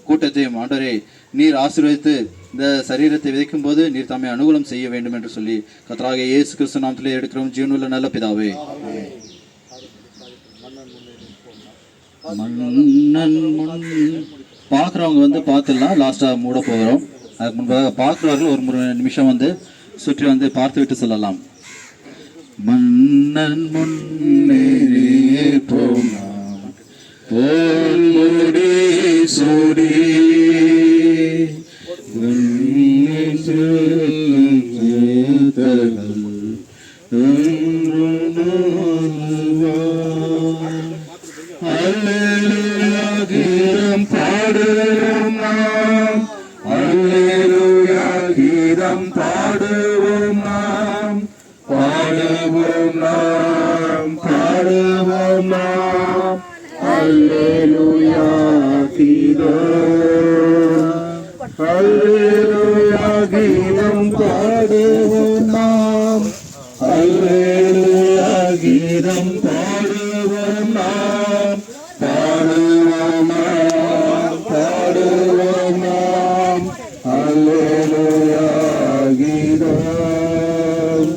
S6: கூட்டத்தையும் ஆண்டவரே நீர் ஆசீர்வதித்து இந்த சரீரத்தை விதைக்கும் போது நீர் தாமே அனுகூலம் செய்ய வேண்டும் என்று சொல்லி கர்த்தராகிய இயேசு கிறிஸ்து நாமத்திலே எடுக்கிறோம் ஜீவனுள்ள நல்ல பிதாவே. மன்னன் முன் பார்க்குறவங்க வந்து பார்த்துடலாம். லாஸ்ட்டாக மூட போகிறோம். அதுக்கு முன்பாக பார்க்குறவர்கள் ஒரு நிமிஷம் வந்து சுற்றி வந்து பார்த்து விட்டு சொல்லலாம். மன்னன் முன்னேறியே போனான் போல் முடி சூடி கீதம் பாடுவோம் நாம், அல்லேலூயா கீதம் பாடுவோம் நாம், பாடுவோம் நாம், பாடுவோம் நாம், அல்லேலூயா கீதம், அல்லேலூயா கீதம் பாடுவோம் நாம், அல்லேலூயா கீதம் பாடுவோம் நாம், பாடுவோம் நாம், பாடுவோம் நாம், அல்லேலூயா கீதம்.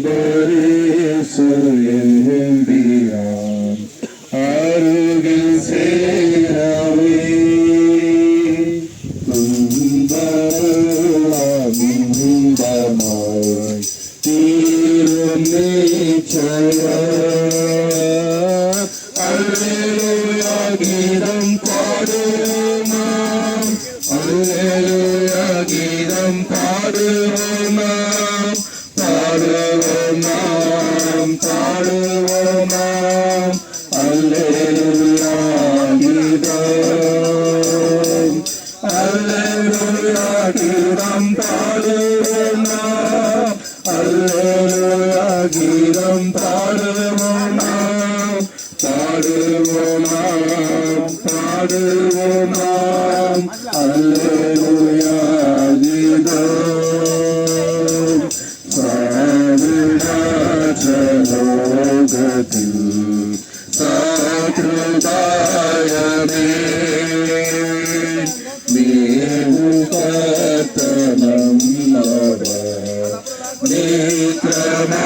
S6: அந்தரேசு எம்பிரான் அருகில் சேரவே துன்பமாய் தீரும் நிச்சயம். அல்லேலூயா கீதம் பாடுவோம் நாம், அல்லேலூயா கீதம் பாடுவோம் நாம், பாடுவோம் நாம், பாடுவோம் நாம், அல்லேலூயா கீதம், அல்லேலூயா கீதம் பாடுவோம் நாம், அல்லேலூயா கீதம் பாடுவோம் நாம், பாடுவோம் நாம், பாடுவோம் நாம், அல்லேலூயா கீதம். சாவிடாச்சலோகத்தில் சாத்ருதாயமே நீவு கர்த்தனம் அவர் நீக்கமாவாரே.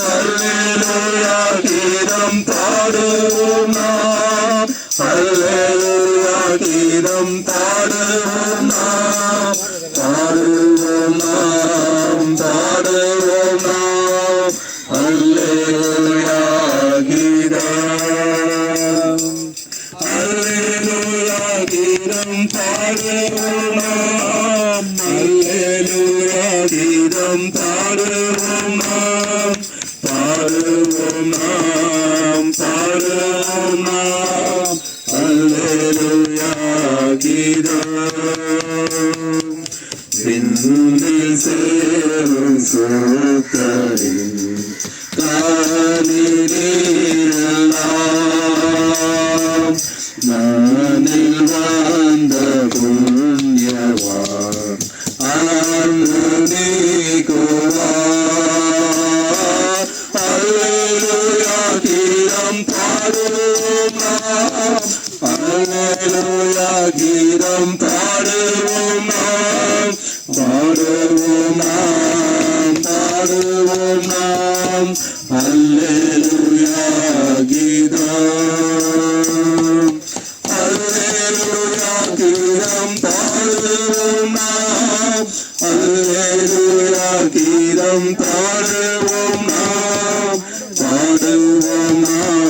S6: அல்லேலூயா கீதம் பாடுவோம் நாம், அல்லேலூயா கீதம் பாடுவோம் நாம், பாடுவோம் நாம், பாடுவோம்
S5: கீதம் பாடுவோம் நாம், அல்லேலூயா கீதம் பாடுவோம் நாம், பாடுவோம் நாம், பாடுவோம் நாம், அல்லேலூயா கீதம், அல்லேலூயா கீதம் பாடுவோம் நாம், அல்லேலூயா கீதம் பாடுவோம் நாம், பாடுவோம் நாம்,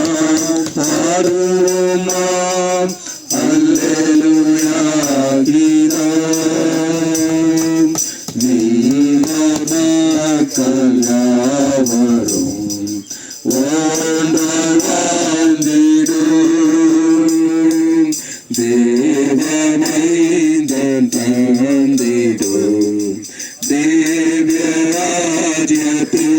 S5: பாடுவோம் நாம், அல்லேலூயா கீதம். நீமக்கள் யாவரும் ஒன்றாய் வாழ்ந்திடும், தேவனைந்தன் தந்திடும் தேவ்ய ராஜ்யத்தில்,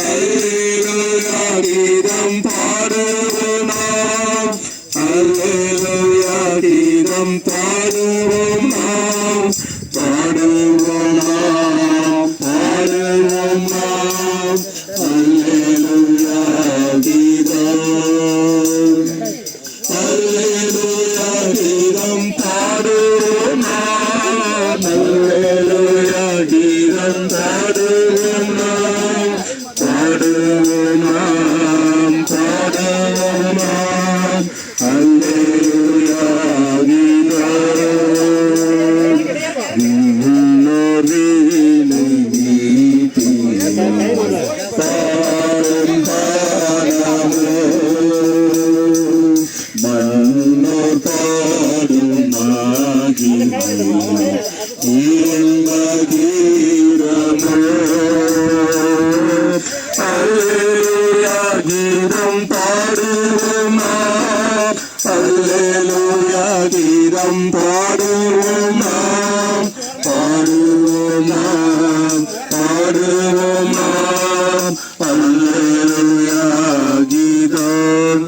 S5: அல்லேலூயா கீதம் பாடுவோம் நாம், அல்லேலூயா கீதம் பாடுவோம் நாம், பாடுவோம் நாம், பாடுவோம் நாம், அல்லேலூயா கீதம், அல்லேலூயா கீதம் பாடுவோம் நாம், அல்லேலூயா கீதம் பாடுவோம் நாம், பாடுவோம் நாம், பாடுவோம் நாம், அல்லேலூயா கீதம். விண்ணோரினை மீட்டிடும் பாடும் பாடமோ, மன்னோர் பாடும் மகிமை இன்ப கீதமோ, அல்லேலூயா கீதம் பாடுவோம் நாம், அல்லேலூயா கீதம் பாடுவோம் நாம், பாடுவோம் நாம், பாடுவோம் நாம், அல்லேலூயா கீதம்.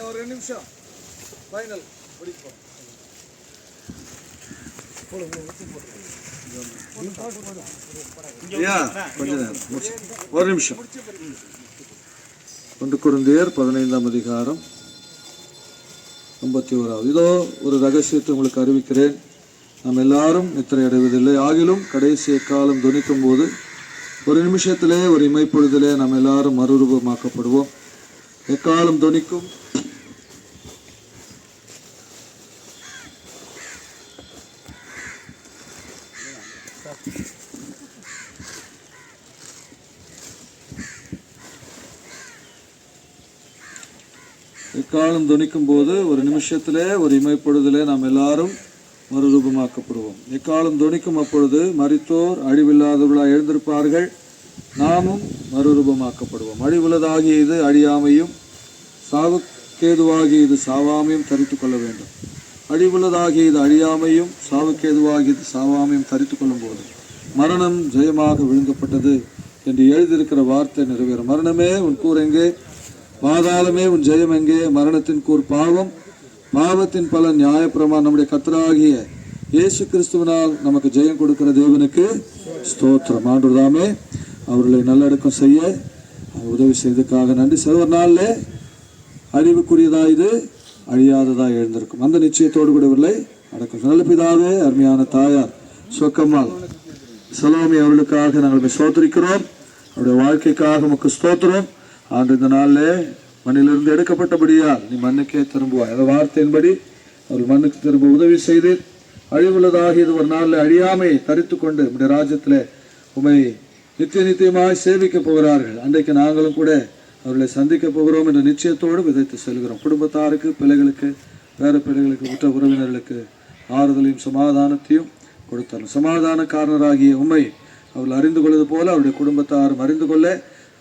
S2: ஒரு நிமிஷம் ஃபைனல் முடிப்போம். ஒரு நிமிஷம். 1 கொரிந்தியர் 15ஆம் அதிகாரம் 51. இதோ ஒரு ரகசியத்தை உங்களுக்கு அறிவிக்கிறேன், நாம் எல்லாரும் நித்திரை அடைவதில்லை, ஆகிலும் கடைசி காலம் துணிக்கும் போது ஒரு நிமிஷத்திலே ஒரு இமைப்பொழுதிலே நாம் எல்லாரும் மறுரூபமாக்கப்படுவோம். எக்காலம் துணிக்கும் எக்காலம் துணிக்கும் போது ஒரு நிமிஷத்திலே ஒரு இமைப்பொழுதிலே நாம் எல்லாரும் மறுரூபமாக்கப்படுவோம். எக்காலம் துணிக்கும் அப்பொழுது மரித்தோர் அழிவில்லாதவர்களாக எழுந்திருப்பார்கள், நாமும் மறுரூபமாக்கப்படுவோம். அழிவுள்ளதாகிய இது அழியாமையும் சாவுக்கேதுவாகிய இது சாவாமையும் தரித்து கொள்ள வேண்டும். அழிவுள்ளதாகிய இது அழியாமையும் சாவுக்கேதுவாகிய இது சாவாமையும் தரித்து கொள்ளும் போது மரணம் ஜெயமாக விழுங்கப்பட்டது என்று எழுதியிருக்கிற வார்த்தை நிறைவேறும். மரணமே உன் கூர் எங்கே, பாதாளமே உன் ஜெயம் எங்கே? மரணத்தின் கூர் பாவம், பாவத்தின் பலன் நியாயப்பிரமாணம். நம்முடைய கர்த்தராகிய இயேசு கிறிஸ்துவினால் நமக்கு ஜெயம் கொடுக்கிற தேவனுக்கு ஸ்தோத்திரம். ஆண்டவர்தாமே அவர்களை நல்லடக்கம் செய்ய உதவி செய்ததுக்காக நன்றி. சில நாளில் அழிவுக்குரியதா இது அழியாததாக எழுந்திருக்கும். அந்த நிச்சயத்தோடு கூட இவர்களை அடக்கம். நல்ல பிதாவே, அருமையான தாயார் சொக்கம்மாள் சலோமி அவர்களுக்காக நாங்கள் ஸ்தோத்திரிக்கிறோம். அவருடைய வாழ்க்கைக்காக நமக்கு ஸ்தோத்திரம். ஆண்டு இந்த நாளில் மண்ணிலிருந்து எடுக்கப்பட்டபடியால் நீ மண்ணுக்கே திரும்புவாய். அந்த வார்த்தையின்படி அவர்கள் மண்ணுக்கு திரும்ப உதவி செய்து அழிவுள்ளதாகி இது ஒரு நாளில் அழியாமை தரித்து கொண்டு நம்முடைய ராஜ்யத்தில் உமை நித்தியமாய் சேவிக்க போகிறார்கள். அன்றைக்கு நாங்களும் கூட அவர்களை சந்திக்க போகிறோம் என்ற நிச்சயத்தோடு விதைத்து செல்கிறோம். குடும்பத்தாருக்கு, பிள்ளைகளுக்கு, வேற பிள்ளைகளுக்கு, உற்ற உறவினர்களுக்கு ஆறுதலையும் சமாதானத்தையும் கொடுத்தாலும் சமாதானக்காரராகிய உண்மை அவர்கள் அறிந்து கொள்வது போல அவருடைய குடும்பத்தாரும் அறிந்து கொள்ள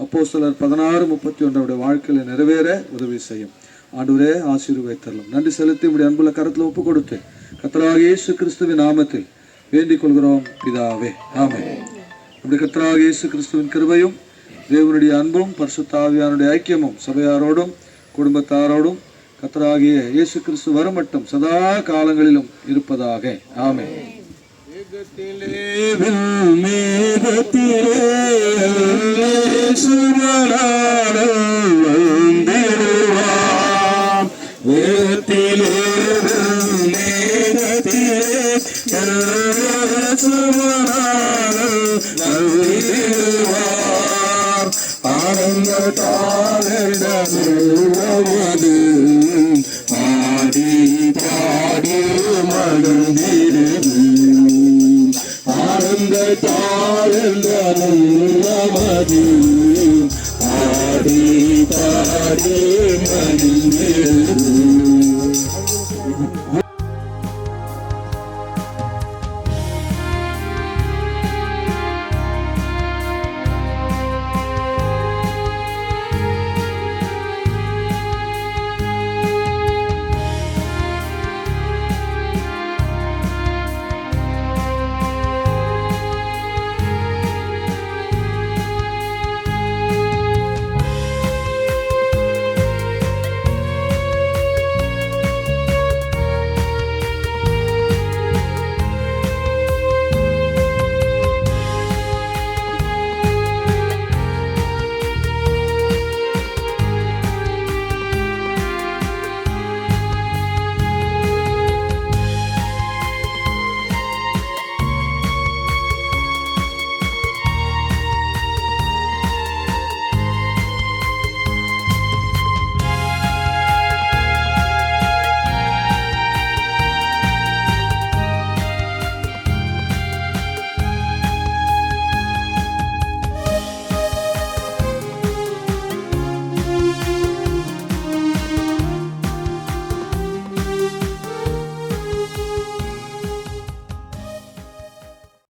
S2: அப்போஸ்தலர் 16:31 அவருடைய வாழ்க்கையில் நிறைவேற உதவி செய்யும். ஆண்டவரே ஆசீர்வதித்தரலாம். நன்றி செலுத்தி உடைய அன்புள்ள கரத்தில் ஒப்பு கொடுத்து கர்த்தராகிய இயேசு கிறிஸ்துவின் நாமத்தில் வேண்டிக் கொள்கிறோம் பிதாவே, ஆமென். நம்முடைய கர்த்தராகிய இயேசு கிறிஸ்துவின் கிருபையும் தேவனுடைய அன்பும் பரிசுத்த ஆவியானுடைய ஐக்கியமும் சபையாரோடும் குடும்பத்தாரோடும் கர்த்தராகிய இயேசு கிறிஸ்து வரும் மட்டும் சதா காலங்களிலும் இருப்பதாக, ஆமென்.
S5: மேகத்திலே சுமராளம் வந்திடுவார். வேகத்திலே மேகத்திலே சுமராளம் வந்திடுவார். ஆனந்த தாளது ஆடி பாடி மகிழ்ந்திடுவோம். ஆனந்த தாளந்தனம் நமது ஆடி பாடி மகிழ்ந்திடுவோம்.